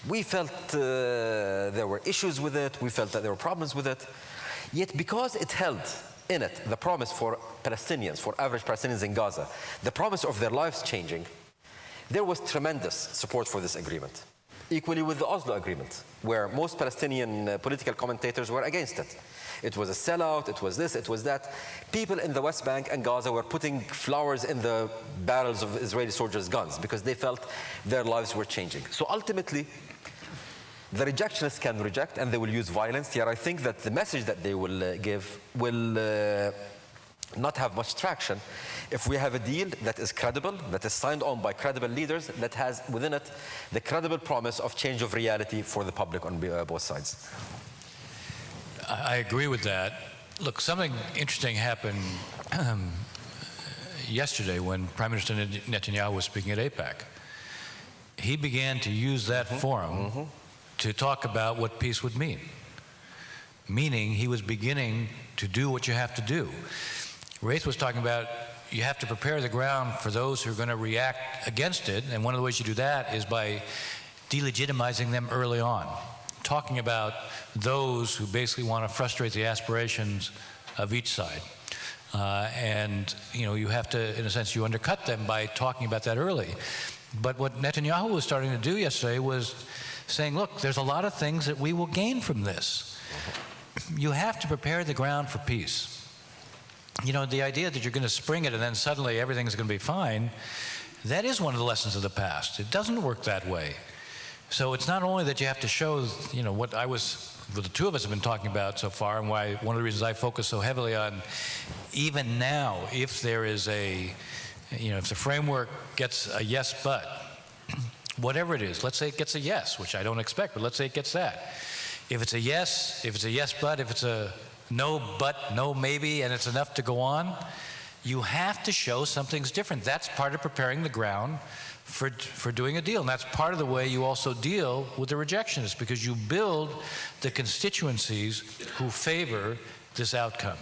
Speaker 5: We felt there were issues with it, we felt that there were problems with it. Yet because it held in it the promise for Palestinians, for average Palestinians in Gaza, the promise of their lives changing, there was tremendous support for this agreement. Equally with the Oslo Agreement, where most Palestinian political commentators were against it. It was a sellout, it was this, it was that. People in the West Bank and Gaza were putting flowers in the barrels of Israeli soldiers' guns because they felt their lives were changing. So ultimately, the rejectionists can reject and they will use violence. Here, I think that the message that they will give will not have much traction if we have a deal that is credible, that is signed on by credible leaders, that has within it the credible promise of change of reality for the public on both sides.
Speaker 4: I agree with that. Look, something interesting happened yesterday when Prime Minister Netanyahu was speaking at AIPAC. He began to use that forum to talk about what peace would mean. Meaning he was beginning to do what you have to do. Raith was talking about you have to prepare the ground for those who are going to react against it, and one of the ways you do that is by delegitimizing them early on, talking about those who basically want to frustrate the aspirations of each side. And you have to, in a sense, you undercut them by talking about that early. But what Netanyahu was starting to do yesterday was saying, look, there's a lot of things that we will gain from this. You have to prepare the ground for peace. The idea that you're going to spring it and then suddenly everything's going to be fine, that is one of the lessons of the past. It doesn't work that way. So it's not only that you have to show, what the two of us have been talking about so far, and why one of the reasons I focus so heavily on, even now, if there is if the framework gets a yes but, whatever it is, let's say it gets a yes, which I don't expect, but let's say it gets that. If it's a yes but, if it's a no but, no maybe, and it's enough to go on, you have to show something's different. That's part of preparing the ground for doing a deal. And that's part of the way you also deal with the rejectionists, because you build the constituencies who favor this outcome.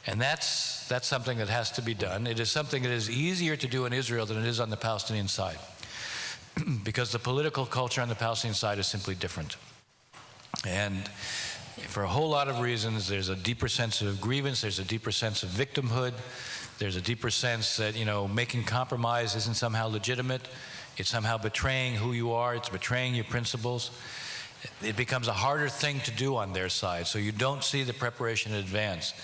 Speaker 4: And that's something that has to be done. It is something that is easier to do in Israel than it is on the Palestinian side, because the political culture on the Palestinian side is simply different. And for a whole lot of reasons, there's a deeper sense of grievance, there's a deeper sense of victimhood, there's a deeper sense that, making compromise isn't somehow legitimate, it's somehow betraying who you are, it's betraying your principles. It becomes a harder thing to do on their side, so you don't see the preparation in advance.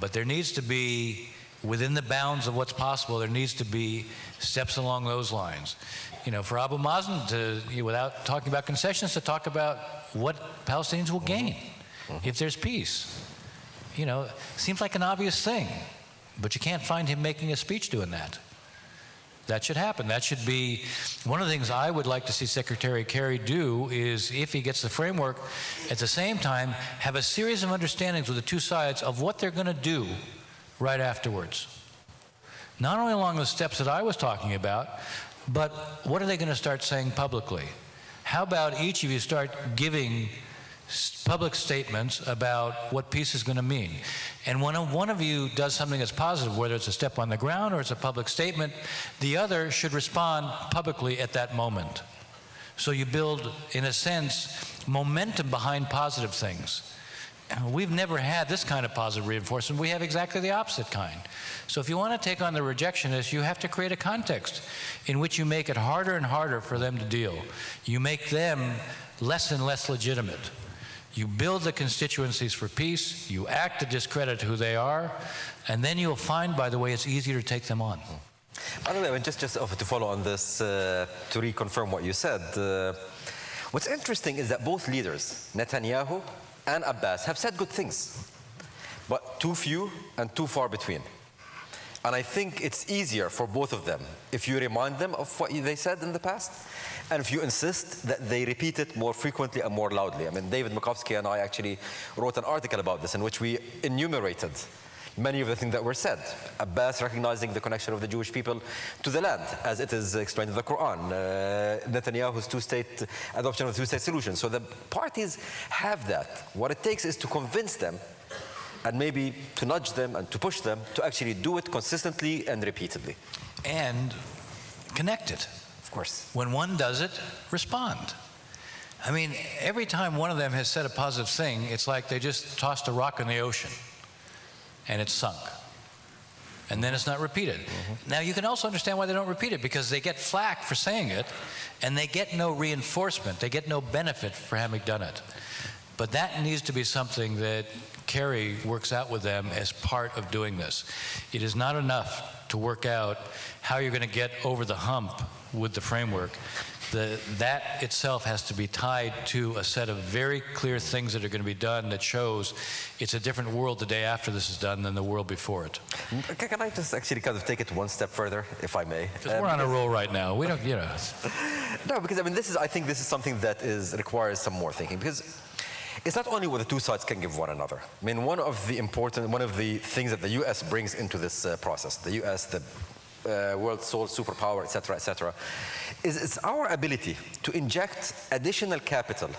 Speaker 4: But there needs to be, within the bounds of what's possible, there needs to be steps along those lines. For Abu Mazen to, without talking about concessions, to talk about what Palestinians will gain if there's peace. Seems like an obvious thing, but you can't find him making a speech doing that. That should happen. That should be one of the things I would like to see Secretary Kerry do, is if he gets the framework, at the same time have a series of understandings with the two sides of what they're going to do right afterwards. Not only along the steps that I was talking about, but what are they going to start saying publicly? How about each of you start giving public statements about what peace is going to mean? And when one of you does something that's positive, whether it's a step on the ground or it's a public statement, the other should respond publicly at that moment. So you build, in a sense, momentum behind positive things. We've never had this kind of positive reinforcement. We have exactly the opposite kind. So if you want to take on the rejectionists, you have to create a context in which you make it harder and harder for them to deal. You make them less and less legitimate. You build the constituencies for peace, you act to discredit who they are, and then you'll find, by the way, it's easier to take them on.
Speaker 5: By the way, just to follow on this, to reconfirm what you said, what's interesting is that both leaders, Netanyahu and Abbas, have said good things, but too few and too far between. And I think it's easier for both of them if you remind them of what they said in the past, and if you insist that they repeat it more frequently and more loudly. I mean, David Makovsky and I actually wrote an article about this in which we enumerated many of the things that were said. Abbas recognizing the connection of the Jewish people to the land, as it is explained in the Quran. Netanyahu's two-state adoption of the two-state solution. So the parties have that. What it takes is to convince them, and maybe to nudge them and to push them to actually do it consistently and repeatedly.
Speaker 4: And connect it.
Speaker 5: Of course.
Speaker 4: When one does it, respond. I mean, every time one of them has said a positive thing, it's like they just tossed a rock in the ocean and it's sunk. And then it's not repeated. Now, you can also understand why they don't repeat it, because they get flack for saying it and they get no reinforcement. They get no benefit for having done it. But that needs to be something that Kerry works out with them as part of doing this. It is not enough to work out how you're going to get over the hump with the framework. That itself has to be tied to a set of very clear things that are going to be done that shows it's a different world the day after this is done than the world before it.
Speaker 5: Can I just actually kind of take it one step further, if I may?
Speaker 4: Because we're on a roll right now. We don't,
Speaker 5: No, because I mean, I think this is something that requires some more thinking, because it's not only what the two sides can give one another. I mean, one of the things that the U.S. brings into this process, the U.S., the world's sole superpower, et cetera, is it's our ability to inject additional capital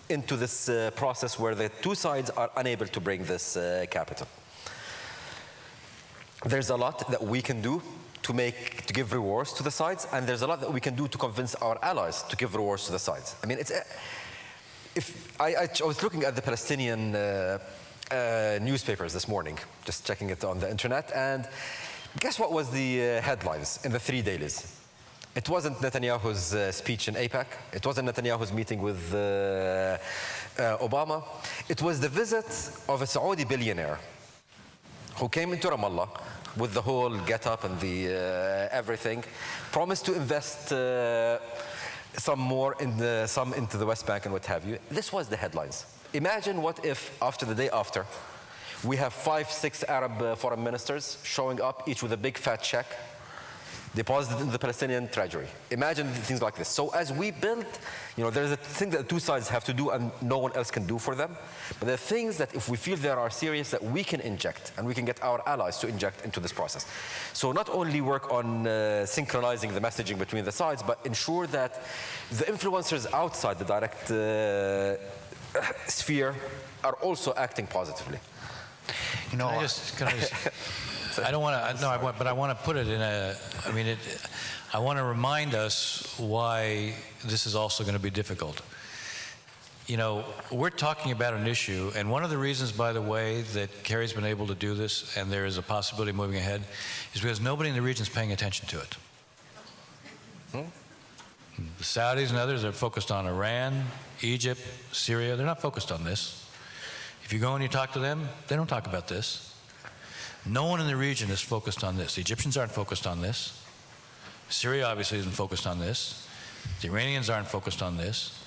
Speaker 5: into this process where the two sides are unable to bring this capital. There's a lot that we can do to give rewards to the sides, and there's a lot that we can do to convince our allies to give rewards to the sides. I mean, I was looking at the Palestinian newspapers this morning, just checking it on the internet, and guess what was the headlines in the three dailies? It wasn't Netanyahu's speech in AIPAC. It wasn't Netanyahu's meeting with Obama. It was the visit of a Saudi billionaire who came into Ramallah with the whole get-up and the everything, promised to invest some more into the West Bank and what have you. This was the headlines. Imagine what if, after the day after, we have 5, 6 Arab foreign ministers showing up, each with a big fat check, deposited in the Palestinian treasury. Imagine things like this. So as we build, there's a thing that the two sides have to do and no one else can do for them. But there are things that if we feel they are serious, that we can inject, and we can get our allies to inject into this process. So not only work on synchronizing the messaging between the sides, but ensure that the influencers outside the direct sphere are also acting positively.
Speaker 4: Can I just I don't want to, no, but I want to put it in I want to remind us why this is also going to be difficult. We're talking about an issue, and one of the reasons, by the way, that Kerry's been able to do this, and there is a possibility of moving ahead, is because nobody in the region is paying attention to it. The Saudis and others are focused on Iran, Egypt, Syria. They're not focused on this. If you go and you talk to them, they don't talk about this. No one in the region is focused on this. The Egyptians aren't focused on this. Syria obviously isn't focused on this. The Iranians aren't focused on this.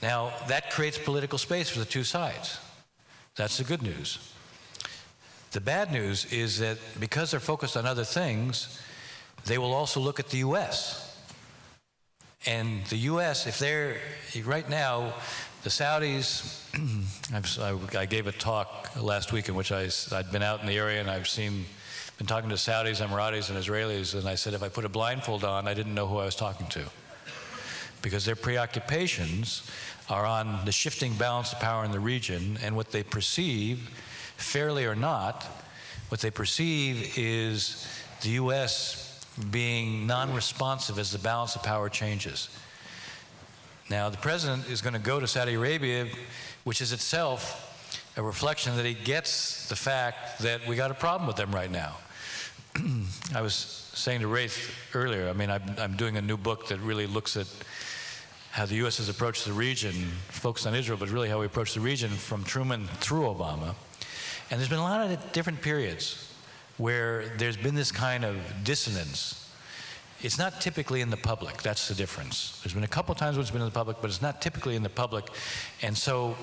Speaker 4: Now, that creates political space for the two sides. That's the good news. The bad news is that because they're focused on other things, they will also look at the U.S. And the U.S., if they're, right now, the Saudis, I gave a talk last week in which I'd been out in the area and been talking to Saudis, Emiratis, and Israelis, and I said if I put a blindfold on, I didn't know who I was talking to. Because their preoccupations are on the shifting balance of power in the region, and what they perceive, fairly or not, what they perceive is the U.S. being non-responsive as the balance of power changes. Now, the president is going to go to Saudi Arabia, which is itself a reflection that he gets the fact that we got a problem with them right now. I was saying to Rafe earlier, I'm doing a new book that really looks at how the U.S. has approached the region, focused on Israel, but really how we approach the region from Truman through Obama. And there's been a lot of different periods where there's been this kind of dissonance. It's not typically in the public. That's the difference. There's been a couple times when it's been in the public, but it's not typically in the public. And so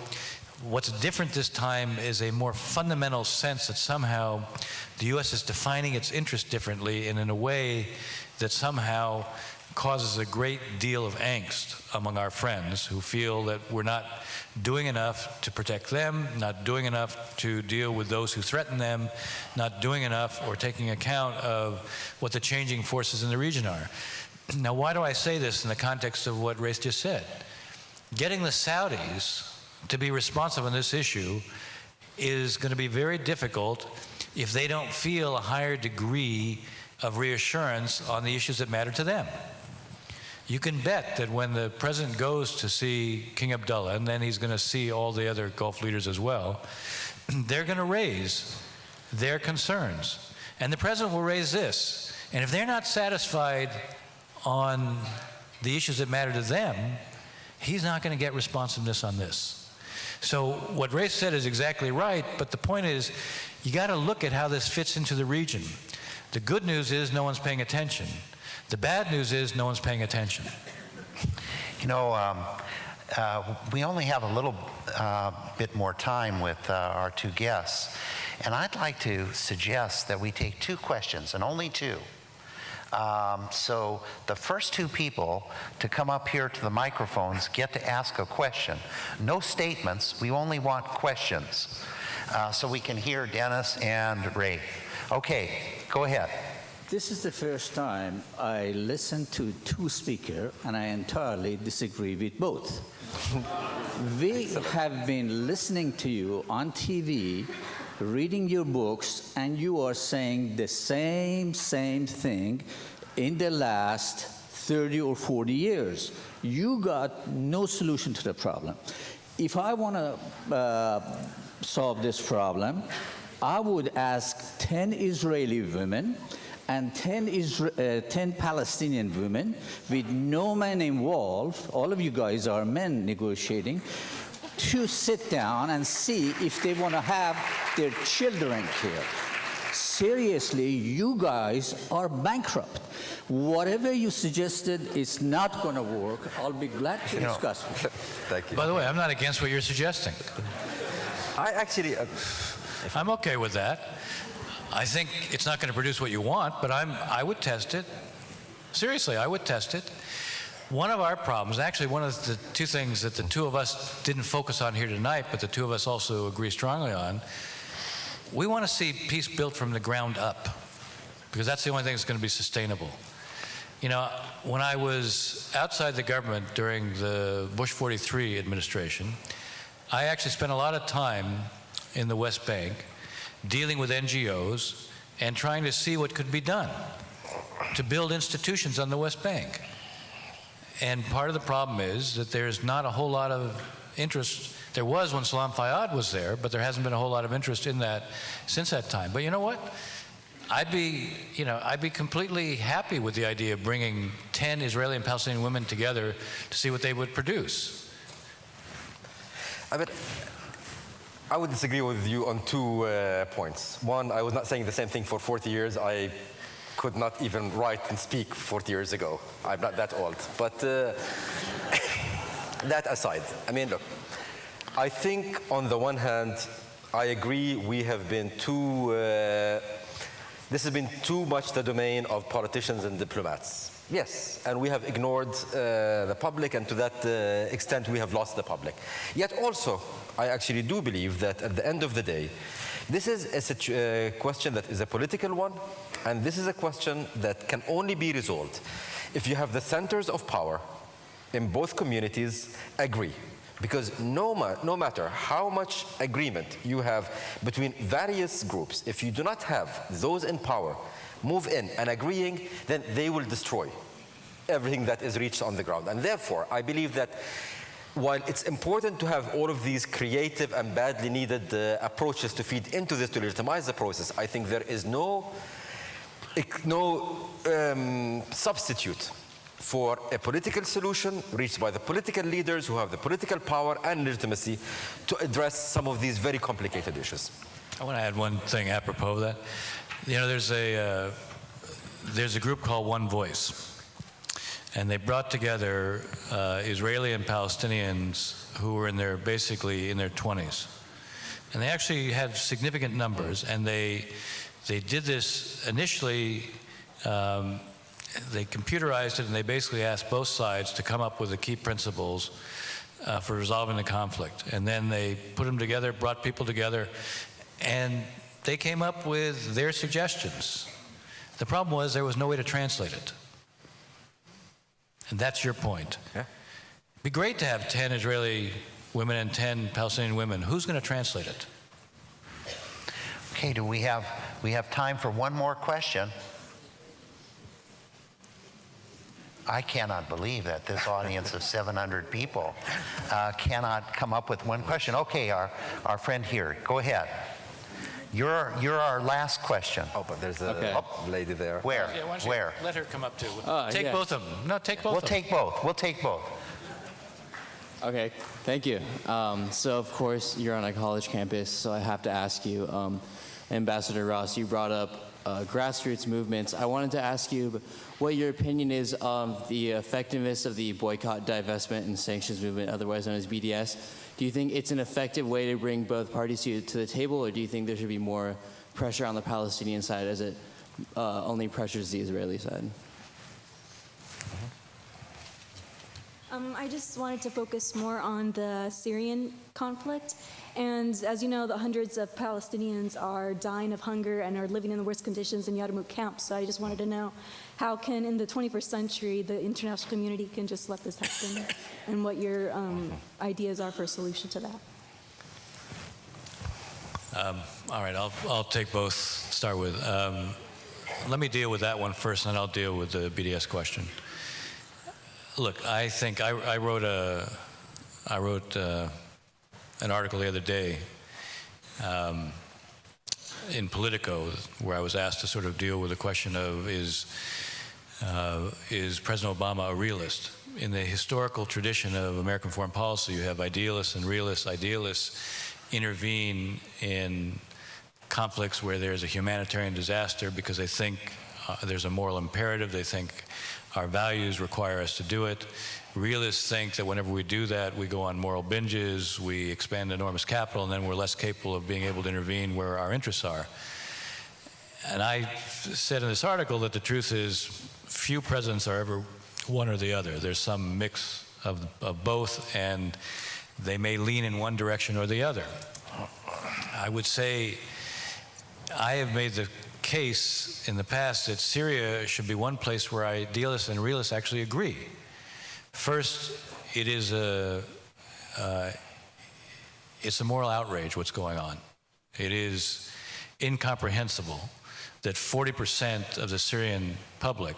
Speaker 4: what's different this time is a more fundamental sense that somehow the U.S. is defining its interest differently and in a way that somehow causes a great deal of angst among our friends who feel that we're not doing enough to protect them, not doing enough to deal with those who threaten them, not doing enough or taking account of what the changing forces in the region are. Now, why do I say this in the context of what Race just said? Getting the Saudis to be responsive on this issue is going to be very difficult if they don't feel a higher degree of reassurance on the issues that matter to them. You can bet that when the president goes to see King Abdullah, and then he's going to see all the other Gulf leaders as well, they're going to raise their concerns. And the president will raise this. And if they're not satisfied on the issues that matter to them, he's not going to get responsiveness on this. So what Ray said is exactly right, but the point is, you got to look at how this fits into the region. The good news is no one's paying attention. The bad news is no one's paying attention.
Speaker 3: We only have a little bit more time with our two guests, and I'd like to suggest that we take 2 questions, and only 2. So the first 2 people to come up here to the microphones get to ask a question. No statements, we only want questions, so we can hear Dennis and Ray. Okay, go ahead.
Speaker 6: This is the first time I listened to two speakers, and I entirely disagree with both. We have been listening to you on TV, reading your books, and you are saying the same thing in the last 30 or 40 years. You got no solution to the problem. If I want to solve this problem, I would ask 10 Israeli women and 10 Palestinian women with no man involved, all of you guys are men negotiating, to sit down and see if they want to have their children here. Seriously, you guys are bankrupt. Whatever you suggested is not going to work. I'll be glad to discuss with you.
Speaker 5: Thank you.
Speaker 4: By the way, I'm not against what you're suggesting.
Speaker 5: I actually...
Speaker 4: I'm okay with that. I think it's not going to produce what you want, but I would test it. Seriously, I would test it. One of our problems, actually one of the two things that the two of us didn't focus on here tonight, but the two of us also agree strongly on, we want to see peace built from the ground up, because that's the only thing that's going to be sustainable. You know, when I was outside the government during the Bush 43 administration, I actually spent a lot of time in the West Bank dealing with NGOs and trying to see what could be done to build institutions on the West Bank. And part of the problem is that there's not a whole lot of interest. There was when Salam Fayyad was there, but there hasn't been a whole lot of interest in that since that time. But you know what? I'd be completely happy with the idea of bringing 10 Israeli and Palestinian women together to see what they would produce.
Speaker 5: I would disagree with you on 2 points. One, I was not saying the same thing for 40 years. I could not even write and speak 40 years ago. I'm not that old. But that aside, I mean, look, I think on the one hand, I agree we have been this has been too much the domain of politicians and diplomats. Yes, and we have ignored the public, and to that extent we have lost the public. Yet also, I actually do believe that at the end of the day, this is a question that is a political one, and this is a question that can only be resolved if you have the centers of power in both communities agree. Because no matter how much agreement you have between various groups, if you do not have those in power move in and agreeing, then they will destroy everything that is reached on the ground. And therefore, I believe that while it's important to have all of these creative and badly needed approaches to feed into this to legitimize the process, I think there is no substitute for a political solution reached by the political leaders who have the political power and legitimacy to address some of these very complicated issues.
Speaker 4: I want to add one thing apropos of that. You know, there's a group called One Voice, and they brought together Israeli and Palestinians who were basically in their 20s, and they actually had significant numbers. And they did this initially. They computerized it, and they basically asked both sides to come up with the key principles for resolving the conflict. And then they put them together, brought people together, and they came up with their suggestions. The problem was there was no way to translate it. And that's your point.
Speaker 5: Yeah.
Speaker 4: It'd be great to have 10 Israeli women and 10 Palestinian women. Who's going to translate it?
Speaker 3: Okay, we have time for one more question. I cannot believe that this audience of 700 people cannot come up with one question. Okay, our friend here, go ahead. You're our last question.
Speaker 5: Oh, but there's a lady there.
Speaker 3: Where?
Speaker 4: Yeah, why don't you
Speaker 3: Where?
Speaker 4: let her come up too.
Speaker 7: Take
Speaker 4: Both of them. No, take both
Speaker 3: We'll
Speaker 4: of them.
Speaker 3: take both. We'll take both.
Speaker 7: Okay, thank you. So of course you're on a college campus, so I have to ask you, Ambassador Ross, you brought up grassroots movements. I wanted to ask you what your opinion is of the effectiveness of the boycott, divestment, and sanctions movement, otherwise known as BDS. Do you think it's an effective way to bring both parties to the table, or do you think there should be more pressure on the Palestinian side as it only pressures the Israeli side?
Speaker 8: I just wanted to focus more on the Syrian conflict. And as you know, the hundreds of Palestinians are dying of hunger and are living in the worst conditions in Yarmouk camps. So I just wanted to know, how can, in the 21st century, the international community can just let this happen, and what your ideas are for a solution to that?
Speaker 4: All right, I'll take both, start with. Let me deal with that one first, and then I'll deal with the BDS question. Look, I think I wrote an article the other day in Politico where I was asked to sort of deal with the question of is President Obama a realist? In the historical tradition of American foreign policy, you have idealists and realists. Idealists intervene in conflicts where there's a humanitarian disaster because they think there's a moral imperative. They think our values require us to do it. Realists think that whenever we do that, we go on moral binges, we expend enormous capital, and then we're less capable of being able to intervene where our interests are. And I said in this article that the truth is few presidents are ever one or the other. There's some mix of both, and they may lean in one direction or the other. I would say I have made the case in the past that Syria should be one place where idealists and realists actually agree. First, it's a moral outrage what's going on. It is incomprehensible that 40% of the Syrian public,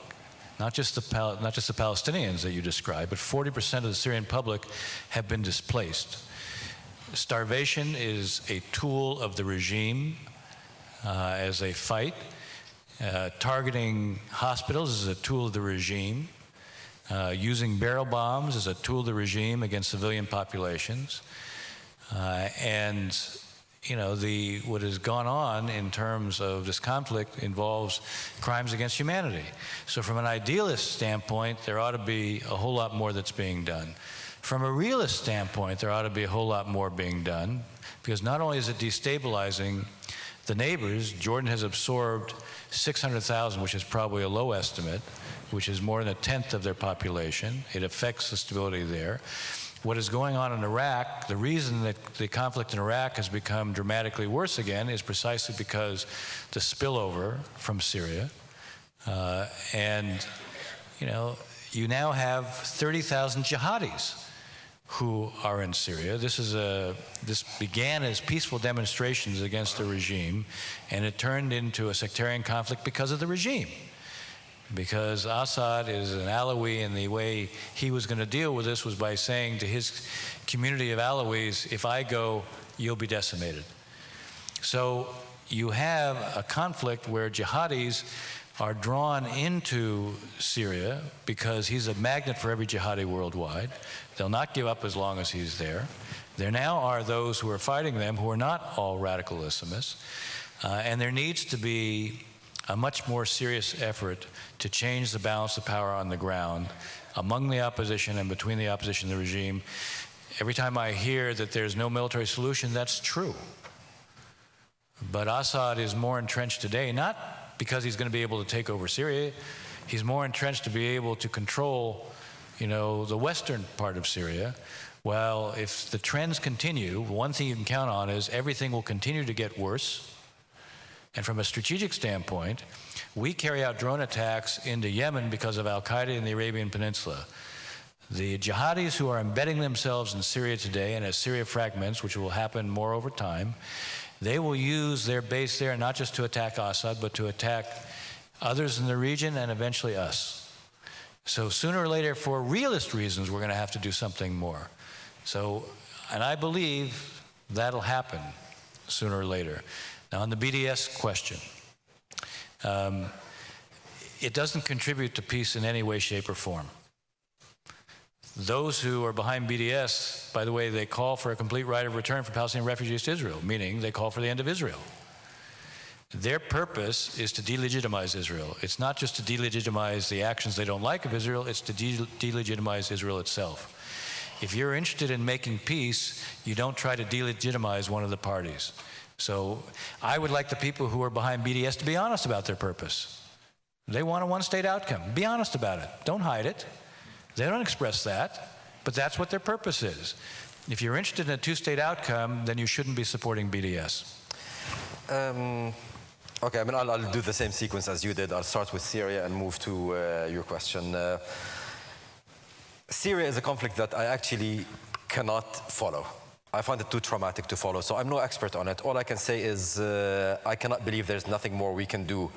Speaker 4: not just the Palestinians that you described, but 40% of the Syrian public have been displaced. Starvation is a tool of the regime as they fight. Targeting hospitals is a tool of the regime. Using barrel bombs is a tool of the regime against civilian populations. And you know, what has gone on in terms of this conflict involves crimes against humanity. So from an idealist standpoint, there ought to be a whole lot more that's being done. From a realist standpoint, there ought to be a whole lot more being done, because not only is it destabilizing the neighbors, Jordan has absorbed 600,000, which is probably a low estimate, which is more than a tenth of their population. It affects the stability there. What is going on in Iraq, the reason that the conflict in Iraq has become dramatically worse again is precisely because the spillover from Syria. And, you know, you now have 30,000 jihadis who are in Syria. This began as peaceful demonstrations against the regime, and it turned into a sectarian conflict because of the regime. Because Assad is an Alawi, and the way he was going to deal with this was by saying to his community of Alawis, if I go, you'll be decimated. So you have a conflict where jihadis are drawn into Syria because he's a magnet for every jihadi worldwide. They'll not give up as long as he's there. There now are those who are fighting them who are not all radical Islamists. And there needs to be a much more serious effort to change the balance of power on the ground among the opposition and between the opposition and the regime. Every time I hear that there's no military solution, that's true. But Assad is more entrenched today, not because he's going to be able to take over Syria. He's more entrenched to be able to control, you know, the western part of Syria. Well, if the trends continue, one thing you can count on is everything will continue to get worse. And from a strategic standpoint, we carry out drone attacks into Yemen because of al-Qaeda in the Arabian Peninsula. The jihadis who are embedding themselves in Syria today, and as Syria fragments, which will happen more over time, they will use their base there not just to attack Assad, but to attack others in the region and eventually us. So sooner or later, for realist reasons, we're going to have to do something more. So, and I believe that'll happen sooner or later. Now, on the BDS question, it doesn't contribute to peace in any way, shape, or form. Those who are behind BDS, by the way, they call for a complete right of return for Palestinian refugees to Israel, meaning they call for the end of Israel. Their purpose is to delegitimize Israel. It's not just to delegitimize the actions they don't like of Israel, it's to delegitimize Israel itself. If you're interested in making peace, you don't try to delegitimize one of the parties. So I would like the people who are behind BDS to be honest about their purpose. They want a one-state outcome. Be honest about it. Don't hide it. They don't express that. but that's what their purpose is. If you're interested in a two-state outcome, then you shouldn't be supporting BDS.
Speaker 5: Okay, I mean, I'll do the same sequence as you did. I'll start with Syria and move to your question. Syria is a conflict that I actually cannot follow. I find it too traumatic to follow, so I'm no expert on it. All I can say is I cannot believe there's nothing more we can do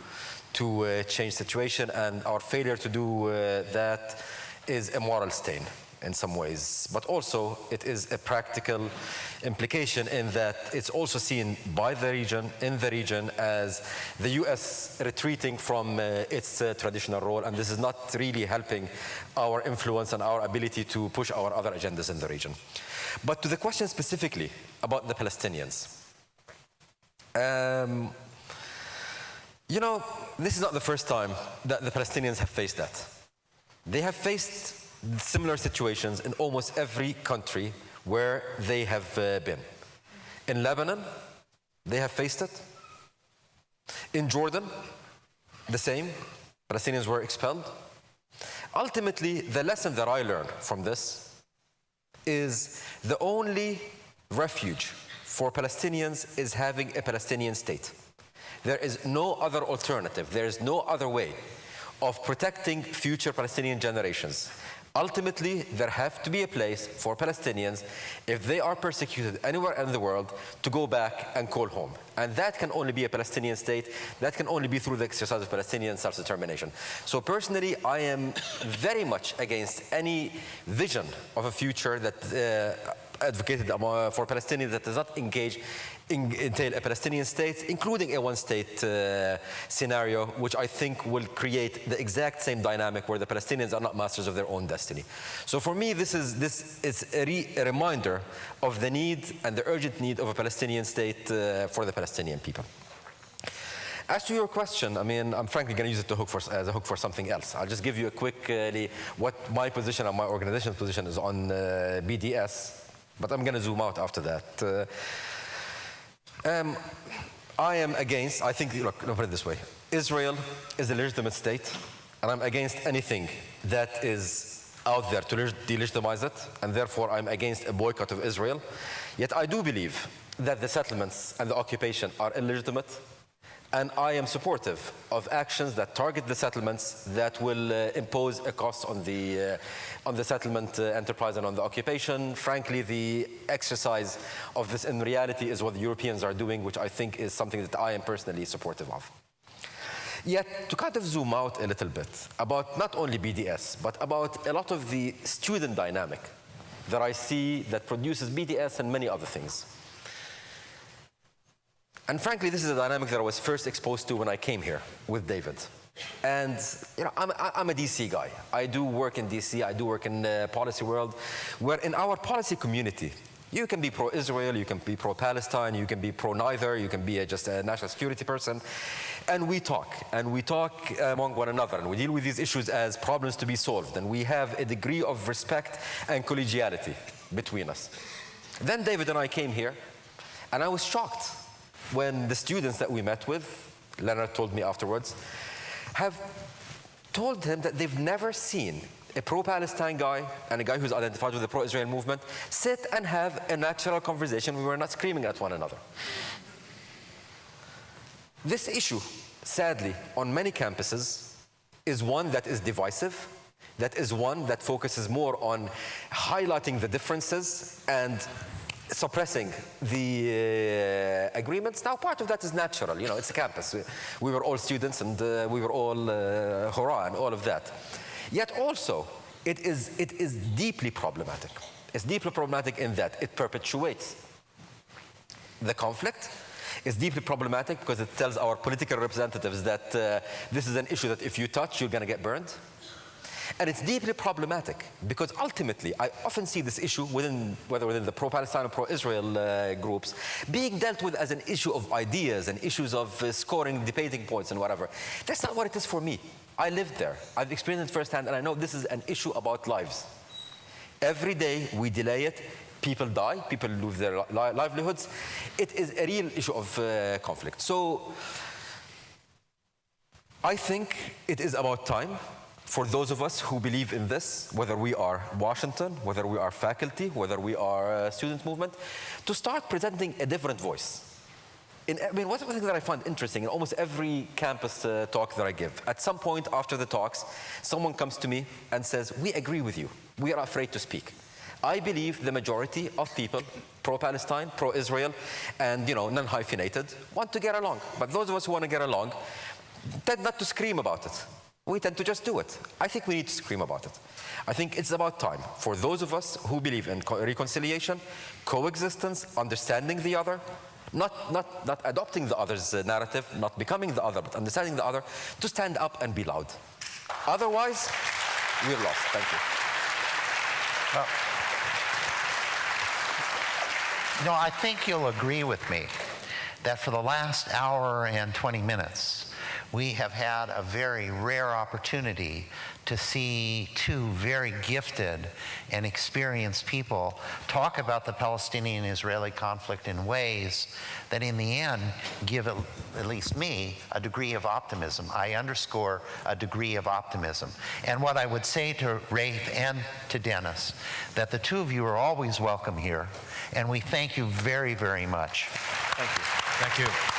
Speaker 5: to change the situation, and our failure to do that is a moral stain in some ways. But also, it is a practical implication in that it's also seen by the region, in the region, as the US retreating from its traditional role, and this is not really helping our influence and our ability to push our other agendas in the region. But to the question specifically about the Palestinians, you know, this is not the first time that the Palestinians have faced that. They have faced similar situations in almost every country where they have been. In Lebanon, they have faced it. In Jordan, the same. Palestinians were expelled. Ultimately, the lesson that I learned from this is the only refuge for Palestinians is having a Palestinian state. There is no other alternative. There is no other way of protecting future Palestinian generations. Ultimately, there has to be a place for Palestinians, if they are persecuted anywhere in the world, to go back and call home. And that can only be a Palestinian state. That can only be through the exercise of Palestinian self-determination. So personally, I am very much against any vision of a future that advocated for Palestinians that does not entail a Palestinian state, including a one-state scenario, which I think will create the exact same dynamic where the Palestinians are not masters of their own destiny. So for me, this is a reminder of the need and the urgent need of a Palestinian state for the Palestinian people. As to your question, I mean, I'm frankly going to use it as a hook for something else. I'll just give you a quickly what my position and my organization's position is on BDS, but I'm going to zoom out after that. I am against, I think, look, let me put it this way. Israel is a legitimate state, and I'm against anything that is out there to delegitimize it, and therefore I'm against a boycott of Israel. Yet I do believe that the settlements and the occupation are illegitimate, and I am supportive of actions that target the settlements that will impose a cost on the settlement enterprise and on the occupation. Frankly, the exercise of this in reality is what the Europeans are doing, which I think is something that I am personally supportive of. Yet, to kind of zoom out a little bit about not only BDS, but about a lot of the student dynamic that I see that produces BDS and many other things. And frankly, this is a dynamic that I was first exposed to when I came here with David. And you know, I'm a DC guy. I do work in DC. I do work in the policy world, where in our policy community, you can be pro-Israel, you can be pro-Palestine, you can be pro-neither, you can be just a national security person. And we talk among one another, and we deal with these issues as problems to be solved. And we have a degree of respect and collegiality between us. Then David and I came here, and I was shocked when the students that we met with, Leonard told me afterwards, have told him that they've never seen a pro-Palestine guy and a guy who's identified with the pro-Israel movement sit and have a natural conversation. We were not screaming at one another. This issue, sadly, on many campuses, is one that is divisive, that is one that focuses more on highlighting the differences and suppressing the agreements. Now, part of that is natural. You know, it's a campus. We were all students, and we were all hurrah and all of that. Yet also, it is deeply problematic. It's deeply problematic in that it perpetuates the conflict. It's deeply problematic because it tells our political representatives that this is an issue that if you touch, you're going to get burned. And it's deeply problematic because ultimately, I often see this issue whether within the pro-Palestine or pro-Israel groups, being dealt with as an issue of ideas and issues of scoring debating points and whatever. That's not what it is for me. I lived there. I've experienced it firsthand, and I know this is an issue about lives. Every day we delay it, people die, people lose their livelihoods. It is a real issue of conflict. So I think it is about time for those of us who believe in this, whether we are Washington, whether we are faculty, whether we are student movement, to start presenting a different voice. I mean, one thing that I find interesting in almost every campus talk that I give, at some point after the talks, someone comes to me and says, we agree with you. We are afraid to speak. I believe the majority of people, pro-Palestine, pro-Israel, and non-hyphenated, want to get along. But those of us who want to get along tend not to scream about it. We tend to just do it. I think we need to scream about it. I think it's about time for those of us who believe in reconciliation, coexistence, understanding the other, not adopting the other's narrative, not becoming the other, but understanding the other, to stand up and be loud. Otherwise, we're lost. Thank you.
Speaker 3: Well, I think you'll agree with me that for the last hour and 20 minutes, we have had a very rare opportunity to see two very gifted and experienced people talk about the Palestinian-Israeli conflict in ways that in the end give, at least me, a degree of optimism. I underscore a degree of optimism. And what I would say to Rafe and to Dennis, that the two of you are always welcome here, and we thank you very, very much.
Speaker 5: Thank you.
Speaker 4: Thank you.